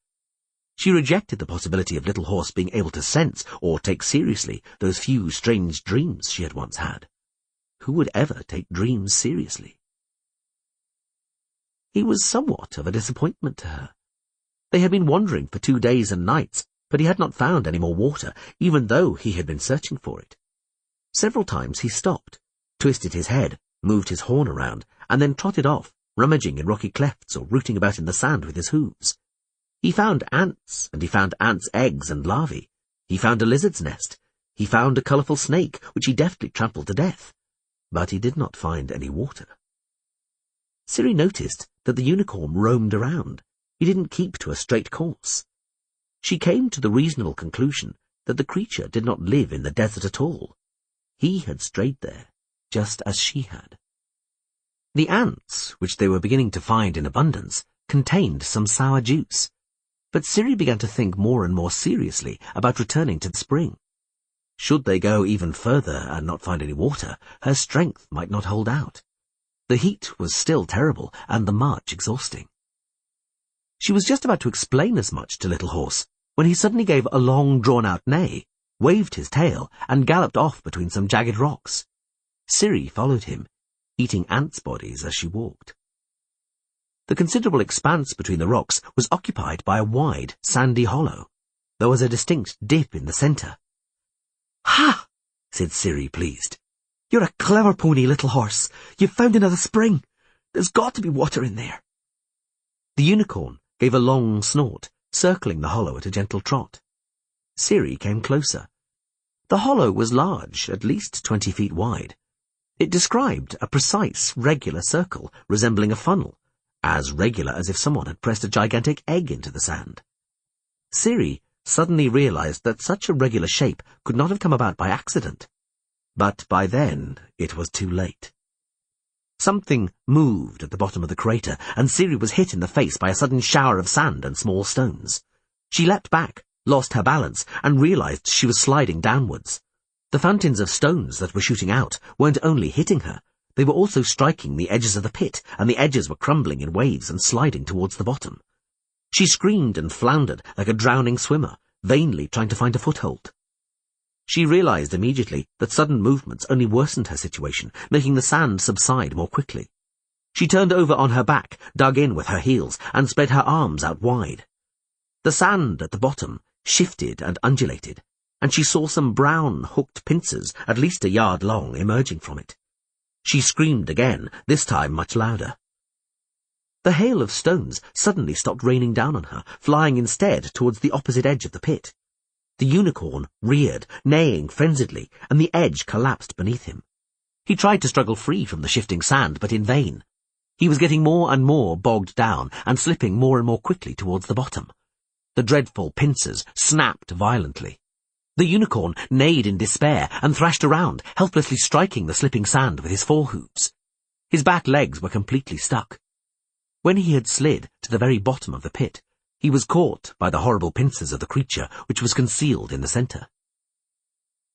Speaker 1: She rejected the possibility of Little Horse being able to sense or take seriously those few strange dreams she had once had. Who would ever take dreams seriously? He was somewhat of a disappointment to her. They had been wandering for 2 days and nights, but he had not found any more water, even though he had been searching for it. Several times he stopped, twisted his head, moved his horn around, and then trotted off, rummaging in rocky clefts or rooting about in the sand with his hooves. He found ants, and he found ants' eggs and larvae. He found a lizard's nest. He found a colourful snake, which he deftly trampled to death. But he did not find any water. Ciri noticed that the unicorn roamed around. He didn't keep to a straight course. She came to the reasonable conclusion that the creature did not live in the desert at all. He had strayed there, just as she had. The ants, which they were beginning to find in abundance, contained some sour juice. But Ciri began to think more and more seriously about returning to the spring. Should they go even further and not find any water, her strength might not hold out. The heat was still terrible, and the march exhausting. She was just about to explain as much to Little Horse, when he suddenly gave a long, drawn-out neigh, waved his tail, and galloped off between some jagged rocks. Ciri followed him, eating ants' bodies as she walked. The considerable expanse between the rocks was occupied by a wide, sandy hollow. There was a distinct dip in the centre. "Ha!" said Ciri, pleased. "You're a clever pony, Little Horse. You've found another spring. There's got to be water in there." The unicorn gave a long snort, circling the hollow at a gentle trot. Ciri came closer. The hollow was large, at least 20 feet wide. It described a precise, regular circle resembling a funnel, as regular as if someone had pressed a gigantic egg into the sand. Ciri suddenly realized that such a regular shape could not have come about by accident. But by then it was too late. Something moved at the bottom of the crater, and Ciri was hit in the face by a sudden shower of sand and small stones. She leapt back, lost her balance, and realized she was sliding downwards. The fountains of stones that were shooting out weren't only hitting her, they were also striking the edges of the pit, and the edges were crumbling in waves and sliding towards the bottom. She screamed and floundered like a drowning swimmer, vainly trying to find a foothold. She realized immediately that sudden movements only worsened her situation, making the sand subside more quickly. She turned over on her back, dug in with her heels, and spread her arms out wide. The sand at the bottom shifted and undulated, and she saw some brown, hooked pincers, at least a yard long, emerging from it. She screamed again, this time much louder. The hail of stones suddenly stopped raining down on her, flying instead towards the opposite edge of the pit. The unicorn reared, neighing frenziedly, and the edge collapsed beneath him. He tried to struggle free from the shifting sand, but in vain. He was getting more and more bogged down, and slipping more and more quickly towards the bottom. The dreadful pincers snapped violently. The unicorn neighed in despair and thrashed around, helplessly striking the slipping sand with his forehooves. His back legs were completely stuck. When he had slid to the very bottom of the pit, he was caught by the horrible pincers of the creature which was concealed in the centre.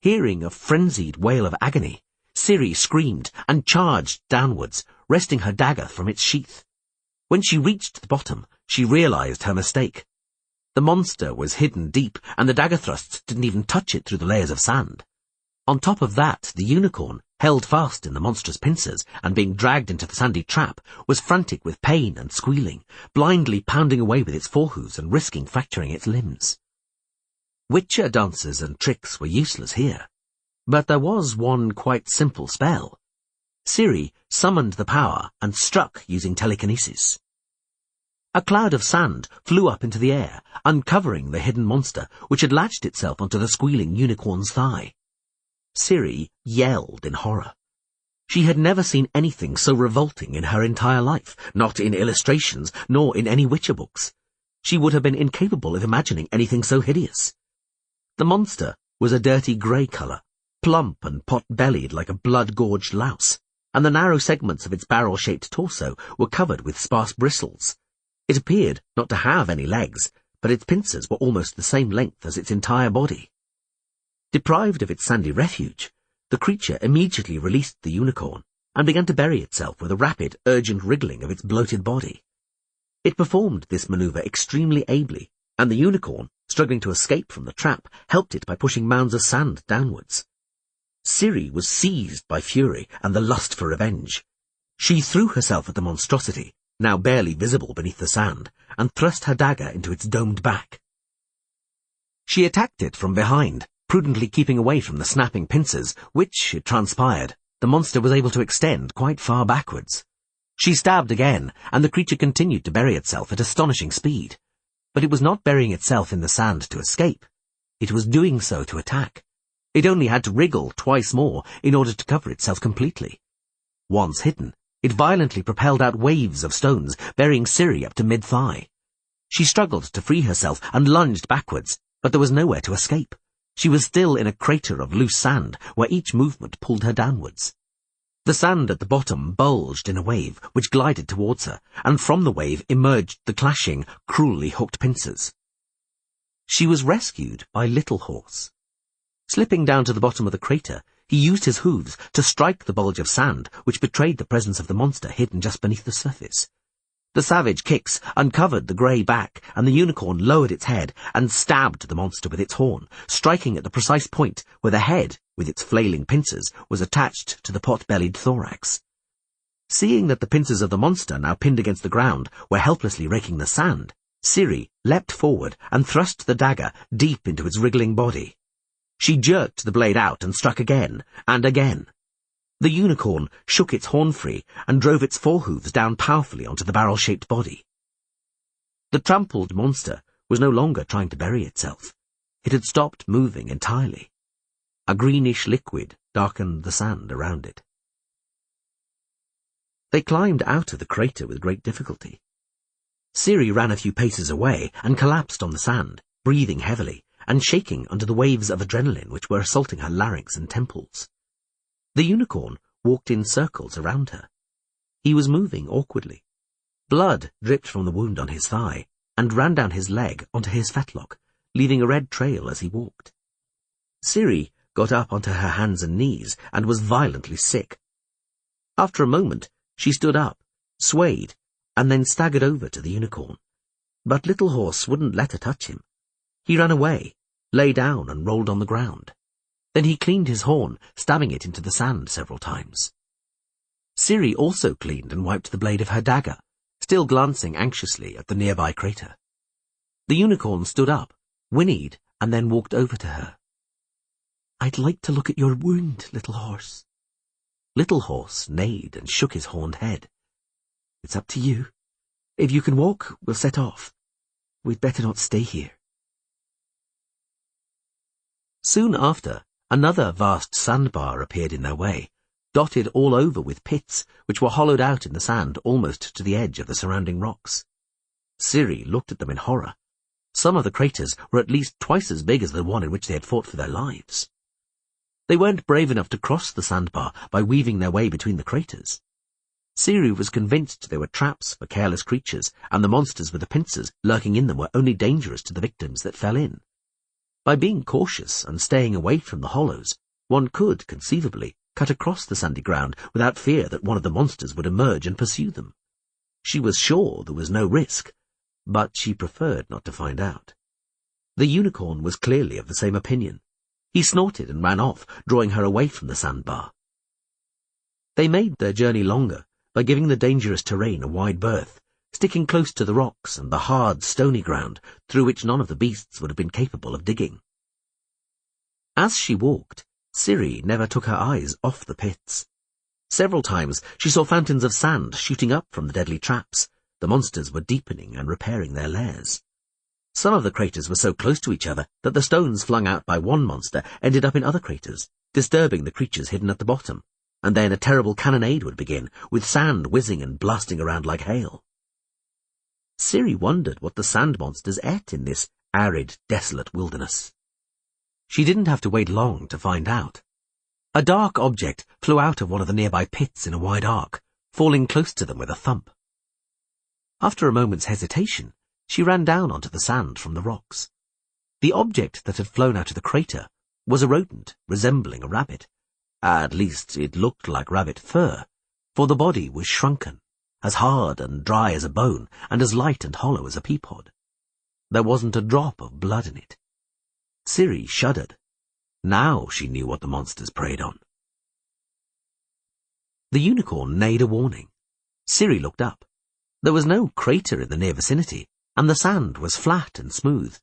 Speaker 1: Hearing a frenzied wail of agony, Ciri screamed and charged downwards, wresting her dagger from its sheath. When she reached the bottom, she realized her mistake. The monster was hidden deep, and the dagger thrusts didn't even touch it through the layers of sand. On top of that, the unicorn, held fast in the monstrous pincers and being dragged into the sandy trap, was frantic with pain and squealing, blindly pounding away with its forehooves and risking fracturing its limbs. Witcher dances and tricks were useless here, but there was one quite simple spell. Ciri summoned the power and struck using telekinesis. A cloud of sand flew up into the air, uncovering the hidden monster, which had latched itself onto the squealing unicorn's thigh. Ciri yelled in horror. She had never seen anything so revolting in her entire life, not in illustrations, nor in any Witcher books. She would have been incapable of imagining anything so hideous. The monster was a dirty grey colour, plump and pot-bellied like a blood-gorged louse, and the narrow segments of its barrel-shaped torso were covered with sparse bristles. It appeared not to have any legs, but its pincers were almost the same length as its entire body. Deprived of its sandy refuge, the creature immediately released the unicorn and began to bury itself with a rapid, urgent wriggling of its bloated body. It performed this manoeuvre extremely ably, and the unicorn, struggling to escape from the trap, helped it by pushing mounds of sand downwards. Ciri was seized by fury and the lust for revenge. She threw herself at the monstrosity, now barely visible beneath the sand, and thrust her dagger into its domed back. She attacked it from behind, prudently keeping away from the snapping pincers, which, it transpired, the monster was able to extend quite far backwards. She stabbed again, and the creature continued to bury itself at astonishing speed. But it was not burying itself in the sand to escape. It was doing so to attack. It only had to wriggle twice more in order to cover itself completely. Once hidden, it violently propelled out waves of stones, burying Ciri up to mid-thigh. She struggled to free herself and lunged backwards, but there was nowhere to escape. She was still in a crater of loose sand, where each movement pulled her downwards. The sand at the bottom bulged in a wave, which glided towards her, and from the wave emerged the clashing, cruelly hooked pincers. She was rescued by Little Horse. Slipping down to the bottom of the crater, he used his hooves to strike the bulge of sand, which betrayed the presence of the monster hidden just beneath the surface. The savage kicks uncovered the grey back, and the unicorn lowered its head and stabbed the monster with its horn, striking at the precise point where the head, with its flailing pincers, was attached to the pot-bellied thorax. Seeing that the pincers of the monster, now pinned against the ground, were helplessly raking the sand, Ciri leapt forward and thrust the dagger deep into its wriggling body. She jerked the blade out and struck again and again. The unicorn shook its horn free and drove its forehooves down powerfully onto the barrel-shaped body. The trampled monster was no longer trying to bury itself. It had stopped moving entirely. A greenish liquid darkened the sand around it. They climbed out of the crater with great difficulty. Ciri ran a few paces away and collapsed on the sand, breathing heavily and shaking under the waves of adrenaline which were assaulting her larynx and temples. The unicorn walked in circles around her. He was moving awkwardly. Blood dripped from the wound on his thigh and ran down his leg onto his fetlock, leaving a red trail as he walked. Ciri got up onto her hands and knees and was violently sick. After a moment, she stood up, swayed, and then staggered over to the unicorn. But Little Horse wouldn't let her touch him. He ran away, lay down and rolled on the ground. Then he cleaned his horn, stabbing it into the sand several times. Ciri also cleaned and wiped the blade of her dagger, still glancing anxiously at the nearby crater. The unicorn stood up, whinnied, and then walked over to her. "I'd like to look at your wound, Little Horse." Little Horse neighed and shook his horned head. "It's up to you. If you can walk, we'll set off. We'd better not stay here." Soon after, another vast sandbar appeared in their way, dotted all over with pits, which were hollowed out in the sand almost to the edge of the surrounding rocks. Ciri looked at them in horror. Some of the craters were at least twice as big as the one in which they had fought for their lives. They weren't brave enough to cross the sandbar by weaving their way between the craters. Ciri was convinced they were traps for careless creatures, and the monsters with the pincers lurking in them were only dangerous to the victims that fell in. By being cautious and staying away from the hollows, one could, conceivably, cut across the sandy ground without fear that one of the monsters would emerge and pursue them. She was sure there was no risk, but she preferred not to find out. The unicorn was clearly of the same opinion. He snorted and ran off, drawing her away from the sandbar. They made their journey longer by giving the dangerous terrain a wide berth, sticking close to the rocks and the hard, stony ground through which none of the beasts would have been capable of digging. As she walked, Ciri never took her eyes off the pits. Several times she saw fountains of sand shooting up from the deadly traps. The monsters were deepening and repairing their lairs. Some of the craters were so close to each other that the stones flung out by one monster ended up in other craters, disturbing the creatures hidden at the bottom, and then a terrible cannonade would begin, with sand whizzing and blasting around like hail. Ciri wondered what the sand monsters ate in this arid, desolate wilderness. She didn't have to wait long to find out. A dark object flew out of one of the nearby pits in a wide arc, falling close to them with a thump. After a moment's hesitation, she ran down onto the sand from the rocks. The object that had flown out of the crater was a rodent resembling a rabbit. At least it looked like rabbit fur, for the body was shrunken, as hard and dry as a bone, and as light and hollow as a pea pod. There wasn't a drop of blood in it. Ciri shuddered. Now she knew what the monsters preyed on. The unicorn neighed a warning. Ciri looked up. There was no crater in the near vicinity, and the sand was flat and smooth.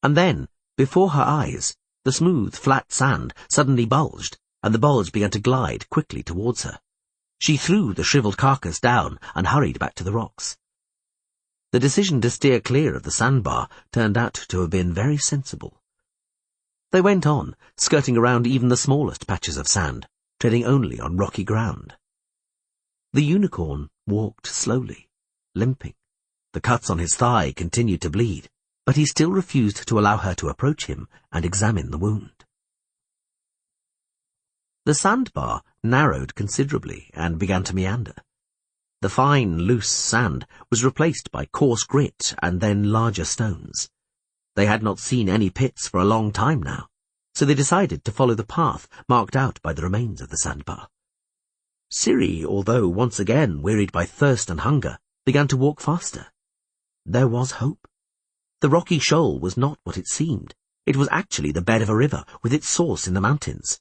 Speaker 1: And then, before her eyes, the smooth, flat sand suddenly bulged, and the bulge began to glide quickly towards her. She threw the shriveled carcass down and hurried back to the rocks. The decision to steer clear of the sandbar turned out to have been very sensible. They went on, skirting around even the smallest patches of sand, treading only on rocky ground. The unicorn walked slowly, limping. The cuts on his thigh continued to bleed, but he still refused to allow her to approach him and examine the wound. The sandbar narrowed considerably and began to meander. The fine, loose sand was replaced by coarse grit and then larger stones. They had not seen any pits for a long time now, so they decided to follow the path marked out by the remains of the sandbar. Ciri, although once again wearied by thirst and hunger, began to walk faster. There was hope. The rocky shoal was not what it seemed. It was actually the bed of a river with its source in the mountains.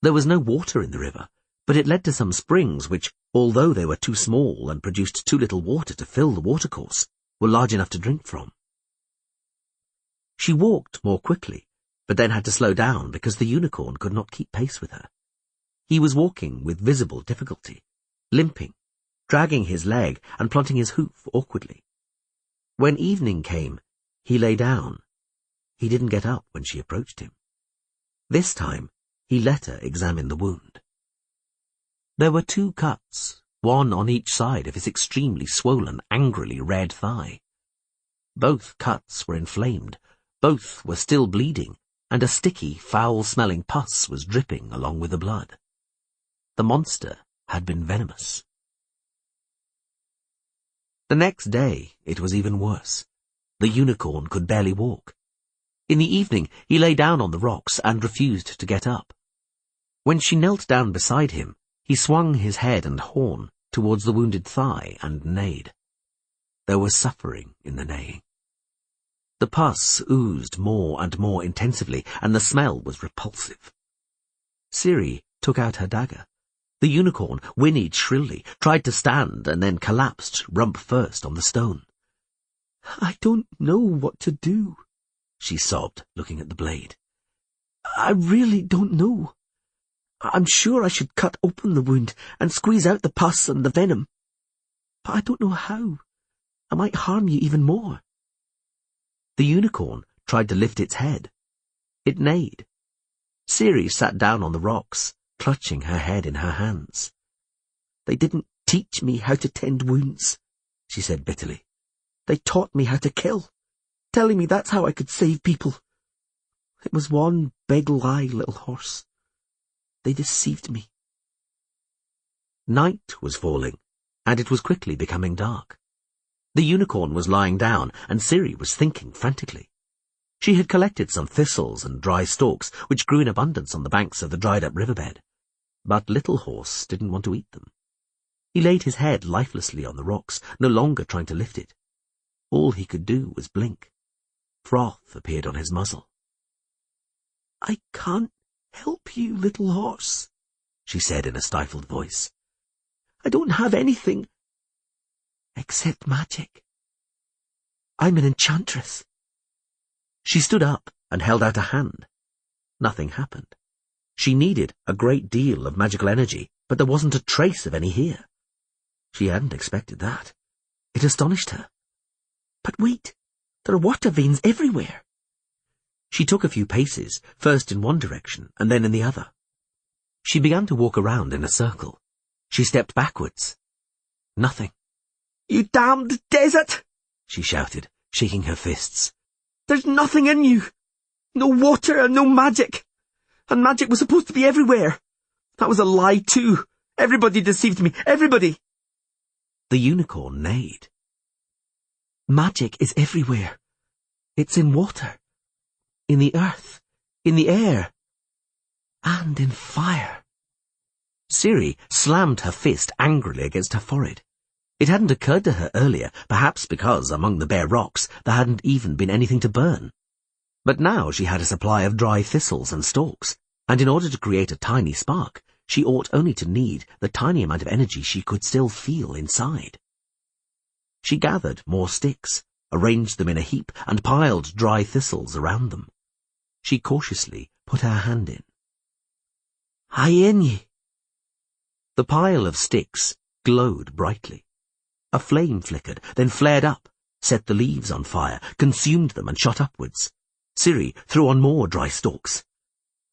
Speaker 1: There was no water in the river, but it led to some springs which, although they were too small and produced too little water to fill the watercourse, were large enough to drink from. She walked more quickly, but then had to slow down because the unicorn could not keep pace with her. He was walking with visible difficulty, limping, dragging his leg and planting his hoof awkwardly. When evening came, he lay down. He didn't get up when she approached him. This time, he let her examine the wound. There were 2 cuts, one on each side of his extremely swollen, angrily red thigh. Both cuts were inflamed, both were still bleeding, and a sticky, foul-smelling pus was dripping along with the blood. The monster had been venomous. The next day, it was even worse. The unicorn could barely walk. In the evening, he lay down on the rocks and refused to get up. When she knelt down beside him, he swung his head and horn towards the wounded thigh and neighed. There was suffering in the neighing. The pus oozed more and more intensively, and the smell was repulsive. Ciri took out her dagger. The unicorn whinnied shrilly, tried to stand, and then collapsed rump first on the stone. "I don't know what to do," she sobbed, looking at the blade. "I really don't know. I'm sure I should cut open the wound and squeeze out the pus and the venom. But I don't know how. I might harm you even more." The unicorn tried to lift its head. It neighed. Ciri sat down on the rocks, clutching her head in her hands. "They didn't teach me how to tend wounds," she said bitterly. "They taught me how to kill, telling me that's how I could save people. It was one big lie, little horse. They deceived me." Night was falling, and it was quickly becoming dark. The unicorn was lying down, and Ciri was thinking frantically. She had collected some thistles and dry stalks, which grew in abundance on the banks of the dried-up riverbed. But Little Horse didn't want to eat them. He laid his head lifelessly on the rocks, no longer trying to lift it. All he could do was blink. Froth appeared on his muzzle. "I can't help you, Little Horse," she said in a stifled voice. "I don't have anything except magic. I'm an enchantress." She stood up and held out a hand. Nothing happened. She needed a great deal of magical energy, but there wasn't a trace of any here. She hadn't expected that. It astonished her. "But wait, there are water veins everywhere." She took a few paces, first in one direction and then in the other. She began to walk around in a circle. She stepped backwards. Nothing. "You damned desert!" she shouted, shaking her fists. "There's nothing in you! No water and no magic! And magic was supposed to be everywhere! That was a lie too! Everybody deceived me! Everybody!" The unicorn neighed. "Magic is everywhere. It's in water, in the earth, in the air, and in fire." Ciri slammed her fist angrily against her forehead. It hadn't occurred to her earlier, perhaps because among the bare rocks there hadn't even been anything to burn. But now she had a supply of dry thistles and stalks, and in order to create a tiny spark, she ought only to need the tiny amount of energy she could still feel inside. She gathered more sticks, arranged them in a heap, and piled dry thistles around them. She cautiously put her hand in.
Speaker 2: Yennefer.
Speaker 1: The pile of sticks glowed brightly. A flame flickered, then flared up, set the leaves on fire, consumed them and shot upwards. Ciri threw on more dry stalks.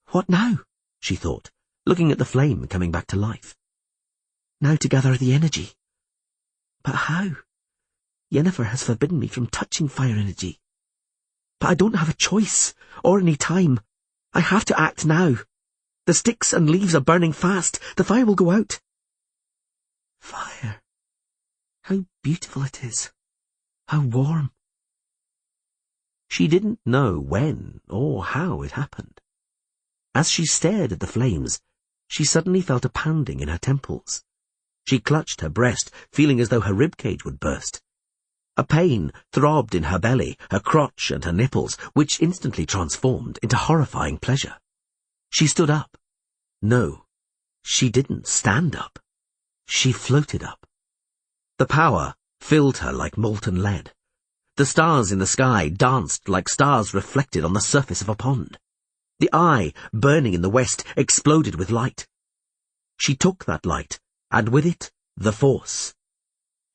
Speaker 1: What now? She thought, looking at the flame coming back to life. Now to gather the energy. But how? Yennefer has forbidden me from touching fire energy. But I don't have a choice, or any time. I have to act now. The sticks and leaves are burning fast. The fire will go out. Fire. How beautiful it is. How warm. She didn't know when or how it happened. As she stared at the flames, she suddenly felt a pounding in her temples. She clutched her breast, feeling as though her ribcage would burst. A pain throbbed in her belly, her crotch and her nipples, which instantly transformed into horrifying pleasure. She stood up. No, she didn't stand up. She floated up. The power filled her like molten lead. The stars in the sky danced like stars reflected on the surface of a pond. The eye, burning in the west, exploded with light. She took that light, and with it, the force.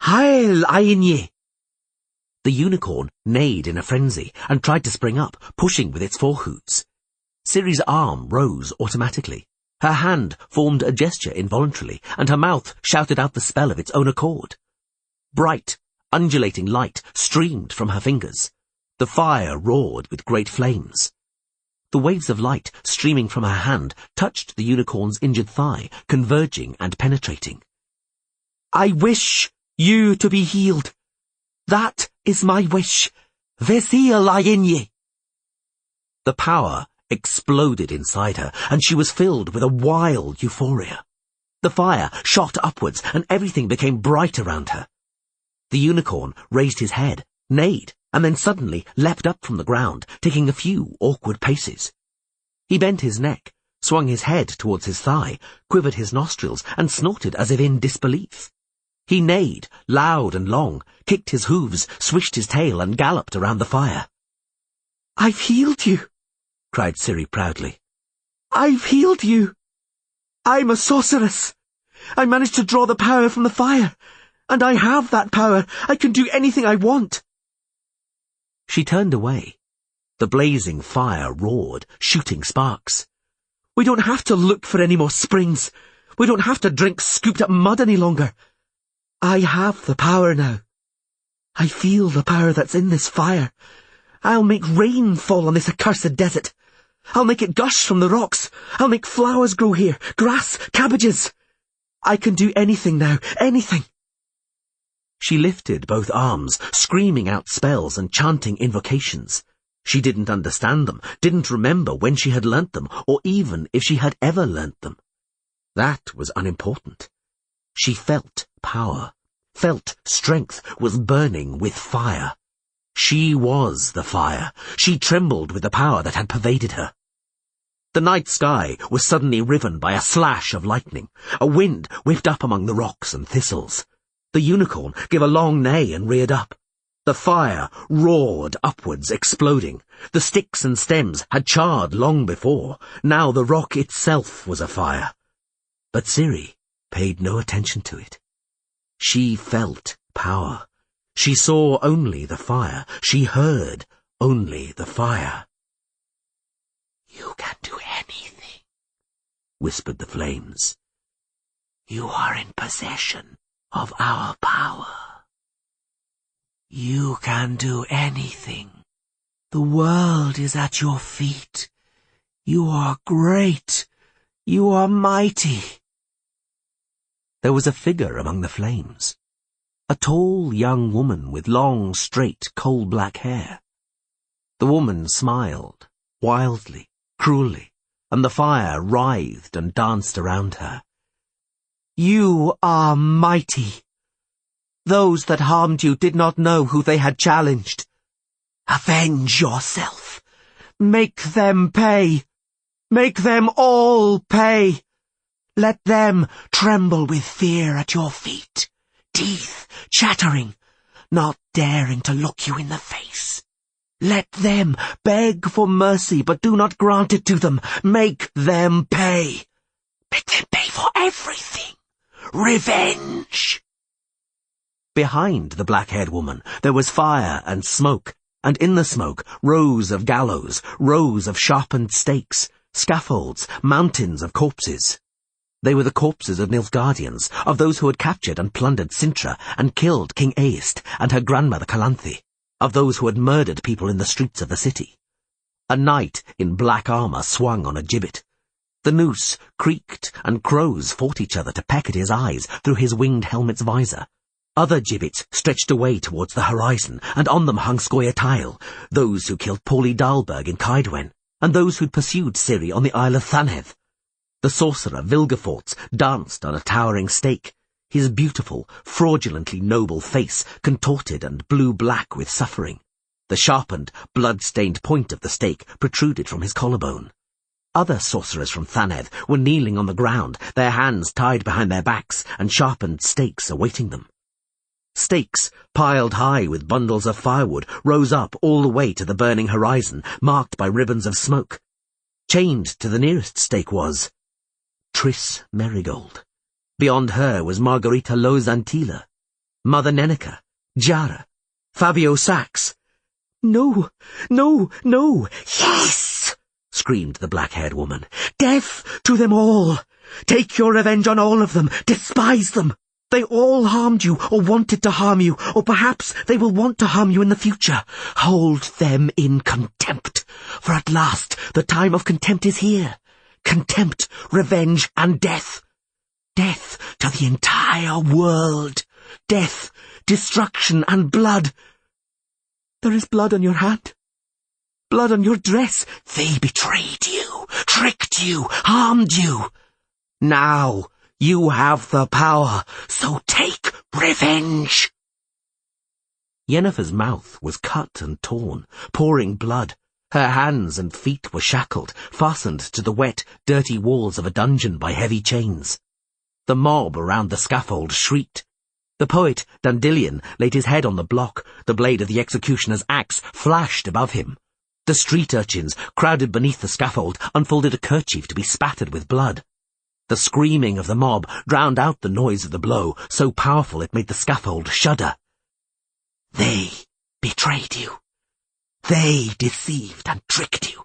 Speaker 1: Heil, Yennefer! The unicorn neighed in a frenzy and tried to spring up, pushing with its forehooves. Ciri's arm rose automatically. Her hand formed a gesture involuntarily, and her mouth shouted out the spell of its own accord. Bright, undulating light streamed from her fingers. The fire roared with great flames. The waves of light streaming from her hand touched the unicorn's injured thigh, converging and penetrating. I wish you to be healed. That is my wish. Vesil Yennefer. The power exploded inside her, and she was filled with a wild euphoria. The fire shot upwards, and everything became bright around her. The unicorn raised his head, neighed, and then suddenly leapt up from the ground, taking a few awkward paces. He bent his neck, swung his head towards his thigh, quivered his nostrils, and snorted as if in disbelief. He neighed, loud and long, kicked his hooves, swished his tail, and galloped around the fire. I've healed you, cried Ciri proudly. I've healed you. I'm a sorceress. I managed to draw the power from the fire, and I have that power. I can do anything I want. She turned away. The blazing fire roared, shooting sparks. We don't have to look for any more springs. We don't have to drink scooped-up mud any longer. I have the power now. I feel the power that's in this fire. I'll make rain fall on this accursed desert. I'll make it gush from the rocks. I'll make flowers grow here, grass, cabbages. I can do anything now, anything. She lifted both arms, screaming out spells and chanting invocations. She didn't understand them, didn't remember when she had learnt them, or even if she had ever learnt them. That was unimportant. She felt power, felt strength, was burning with fire. She was the fire. She trembled with the power that had pervaded her. The night sky was suddenly riven by a slash of lightning. A wind whipped up among the rocks and thistles. The unicorn gave a long neigh and reared up. The fire roared upwards, exploding. The sticks and stems had charred long before. Now the rock itself was afire. But Ciri paid no attention to it. She felt power. She saw only the fire. She heard only the fire. You can do anything, whispered the flames. You are in possession of our power. You can do anything. The world is at your feet. You are great. You are mighty. There was a figure among the flames. A tall young woman with long, straight, coal-black hair. The woman smiled, wildly, cruelly, and the fire writhed and danced around her. You are mighty. Those that harmed you did not know who they had challenged. Avenge yourself. Make them pay. Make them all pay. Let them tremble with fear at your feet, teeth chattering, not daring to look you in the face. Let them beg for mercy, but do not grant it to them. Make them pay.
Speaker 2: Make them pay for everything. Revenge!
Speaker 1: Behind the black-haired woman there was fire and smoke, and in the smoke rows of gallows, rows of sharpened stakes, scaffolds, mountains of corpses. They were the corpses of Nilfgaardians, of those who had captured and plundered Sintra and killed King Aist and her grandmother Calanthe, of those who had murdered people in the streets of the city. A knight in black armour swung on a gibbet. The noose creaked, and crows fought each other to peck at his eyes through his winged helmet's visor. Other gibbets stretched away towards the horizon, and on them hung Scoia'tael, those who killed Pauli Dalberg in Caedwen, and those who'd pursued Ciri on the Isle of Thanedd. The sorcerer Vilgefortz danced on a towering stake, his beautiful, fraudulently noble face contorted and blue-black with suffering. The sharpened, blood-stained point of the stake protruded from his collarbone. Other sorcerers from Thanedd were kneeling on the ground, their hands tied behind their backs, and sharpened stakes awaiting them. Stakes, piled high with bundles of firewood, rose up all the way to the burning horizon, marked by ribbons of smoke. Chained to the nearest stake was Triss Merigold. Beyond her was Margarita Lozantila, Mother Nenneker, Jara, Fabio Sachs.
Speaker 2: No, no, no, yes! Screamed the black-haired woman. Death to them all! Take your revenge on all of them! Despise them! They all harmed you, or wanted to harm you, or perhaps they will want to harm you in the future. Hold them in contempt, for at last the time of contempt is here. Contempt, revenge, and death. Death to the entire world. Death, destruction, and blood. There is blood on your hand. Blood on your dress. They betrayed you, tricked you, harmed you. Now you have the power, so take revenge.
Speaker 1: Yennefer's mouth was cut and torn, pouring blood. Her hands and feet were shackled, fastened to the wet, dirty walls of a dungeon by heavy chains. The mob around the scaffold shrieked. The poet, Dandelion, laid his head on the block. The blade of the executioner's axe flashed above him. The street urchins, crowded beneath the scaffold, unfolded a kerchief to be spattered with blood. The screaming of the mob drowned out the noise of the blow, so powerful it made the scaffold shudder.
Speaker 2: They betrayed you. They deceived and tricked you.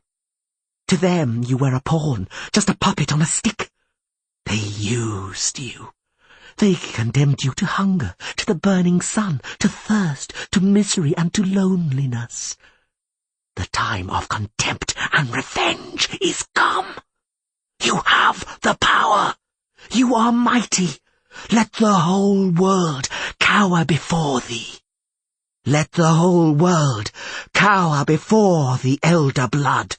Speaker 2: To them you were a pawn, just a puppet on a stick. They used you. They condemned you to hunger, to the burning sun, to thirst, to misery, and to loneliness. The time of contempt and revenge is come. You have the power. You are mighty. Let the whole world cower before thee. Let the whole world cower before the elder blood.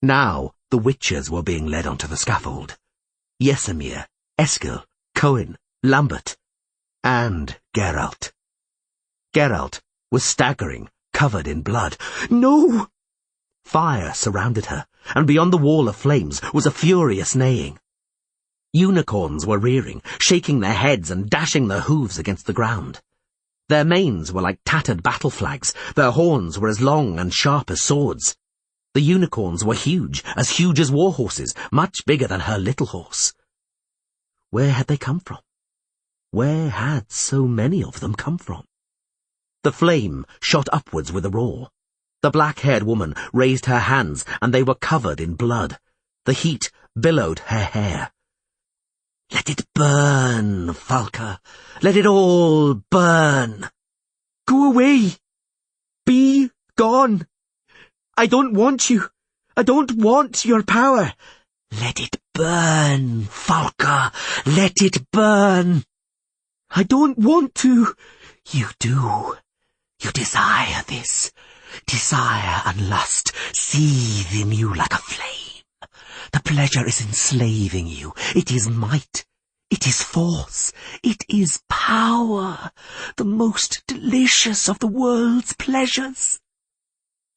Speaker 1: Now the witches were being led onto the scaffold. Yesemir, Eskil, Cohen, Lambert, and Geralt. Geralt was staggering, covered in blood.
Speaker 2: No!
Speaker 1: Fire surrounded her, and beyond the wall of flames was a furious neighing. Unicorns were rearing, shaking their heads and dashing their hooves against the ground. Their manes were like tattered battle flags, their horns were as long and sharp as swords. The unicorns were huge as war horses, much bigger than her little horse. Where had they come from? Where had so many of them come from? The flame shot upwards with a roar. The black-haired woman raised her hands, and they were covered in blood. The heat billowed her hair.
Speaker 2: Let it burn, Falka. Let it all burn. Go away. Be gone. I don't want you. I don't want your power. Let it burn, Falka. Let it burn. I don't want to. You do. You desire this. Desire and lust seethe in you like a flame. The pleasure is enslaving you. It is might. It is force. It is power. The most delicious of the world's pleasures.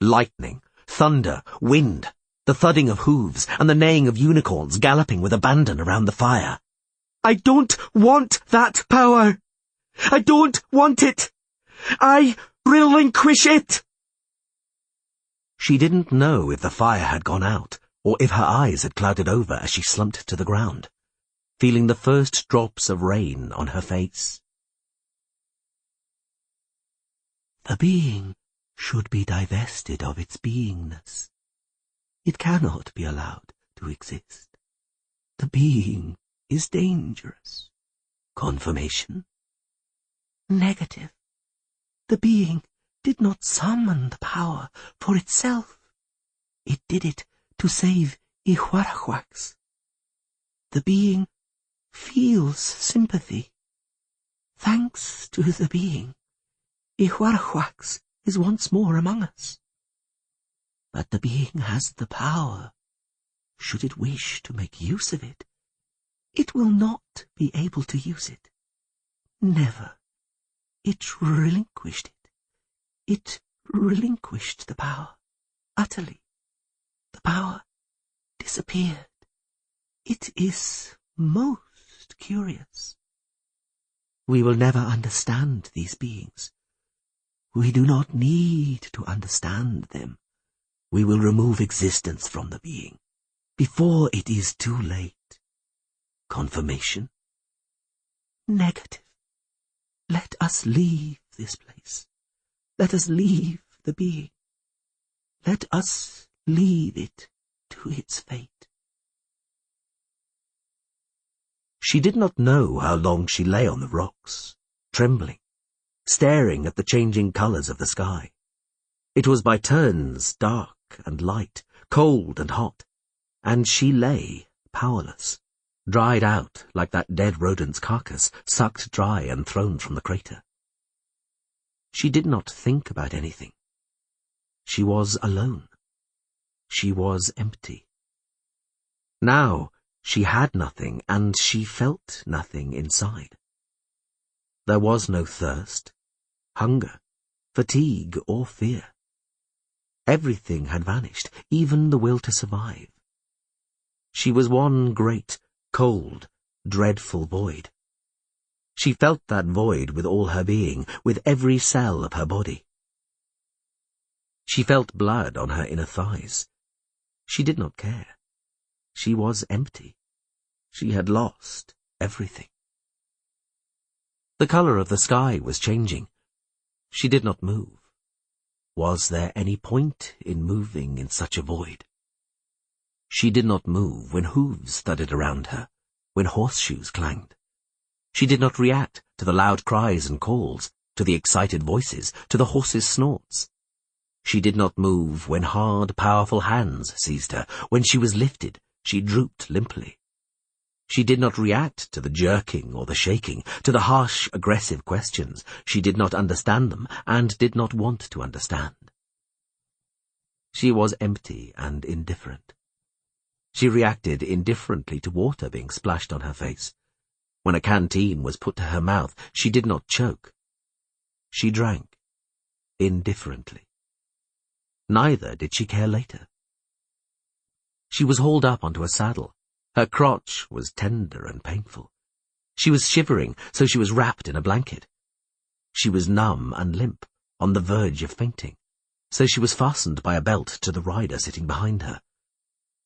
Speaker 1: Lightning, thunder, wind, the thudding of hooves, and the neighing of unicorns galloping with abandon around the fire.
Speaker 2: I don't want that power. I don't want it. I relinquish it.
Speaker 1: She didn't know if the fire had gone out, or if her eyes had clouded over as she slumped to the ground, feeling the first drops of rain on her face.
Speaker 2: The being should be divested of its beingness. It cannot be allowed to exist. The being is dangerous. Confirmation? Negative. The being did not summon the power for itself. It did it to save Ihuarahuax. The being feels sympathy. Thanks to the being, Ihuarahuax is once more among us. But the being has the power. Should it wish to make use of it, it will not be able to use it. Never. It relinquished it. It relinquished the power, utterly. The power disappeared. It is most curious. We will never understand these beings. We do not need to understand them. We will remove existence from the being, before it is too late. Confirmation? Negative. Let us leave this place. Let us leave the being. Let us leave it to its fate.
Speaker 1: She did not know how long she lay on the rocks, trembling, staring at the changing colours of the sky. It was by turns dark and light, cold and hot, and she lay powerless, dried out like that dead rodent's carcass, sucked dry and thrown from the crater. She did not think about anything. She was alone. She was empty. Now she had nothing, and she felt nothing inside. There was no thirst, hunger, fatigue, or fear. Everything had vanished, even the will to survive. She was one great, cold, dreadful void. She felt that void with all her being, with every cell of her body. She felt blood on her inner thighs. She did not care. She was empty. She had lost everything. The colour of the sky was changing. She did not move. Was there any point in moving in such a void? She did not move when hooves thudded around her, when horseshoes clanged. She did not react to the loud cries and calls, to the excited voices, to the horses' snorts. She did not move when hard, powerful hands seized her. When she was lifted, she drooped limply. She did not react to the jerking or the shaking, to the harsh, aggressive questions. She did not understand them, and did not want to understand. She was empty and indifferent. She reacted indifferently to water being splashed on her face. When a canteen was put to her mouth, she did not choke. She drank, indifferently. Neither did she care later. She was hauled up onto a saddle. Her crotch was tender and painful. She was shivering, so she was wrapped in a blanket. She was numb and limp, on the verge of fainting, so she was fastened by a belt to the rider sitting behind her.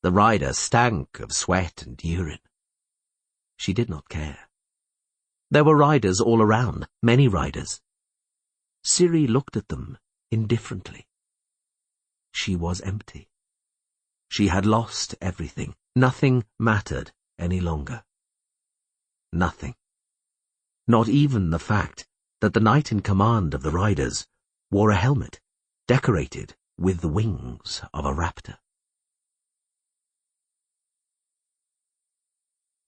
Speaker 1: The rider stank of sweat and urine. She did not care. There were riders all around, many riders. Ciri looked at them indifferently. She was empty. She had lost everything. Nothing mattered any longer. Nothing. Not even the fact that the knight in command of the riders wore a helmet decorated with the wings of a raptor.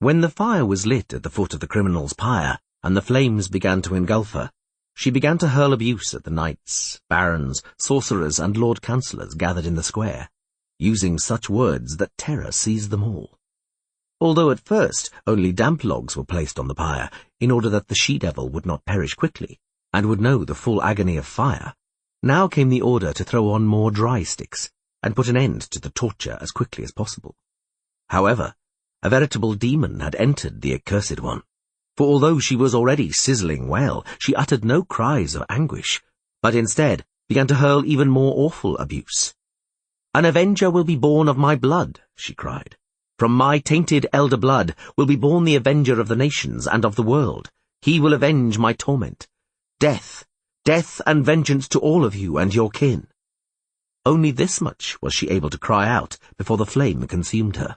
Speaker 1: When the fire was lit at the foot of the criminal's pyre, and the flames began to engulf her, she began to hurl abuse at the knights, barons, sorcerers, and lord councillors gathered in the square, using such words that terror seized them all. Although at first only damp logs were placed on the pyre, in order that the she-devil would not perish quickly, and would know the full agony of fire, now came the order to throw on more dry sticks, and put an end to the torture as quickly as possible. However, a veritable demon had entered the accursed one, for although she was already sizzling well, she uttered no cries of anguish, but instead began to hurl even more awful abuse. An avenger will be born of my blood, she cried. From my tainted elder blood will be born the avenger of the nations and of the world. He will avenge my torment. Death, death and vengeance to all of you and your kin. Only this much was she able to cry out before the flame consumed her.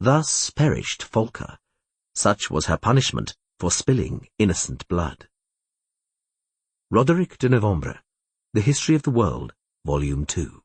Speaker 1: Thus perished Folka. Such was her punishment for spilling innocent blood. Roderick de Novembre, The History of the World, Volume 2.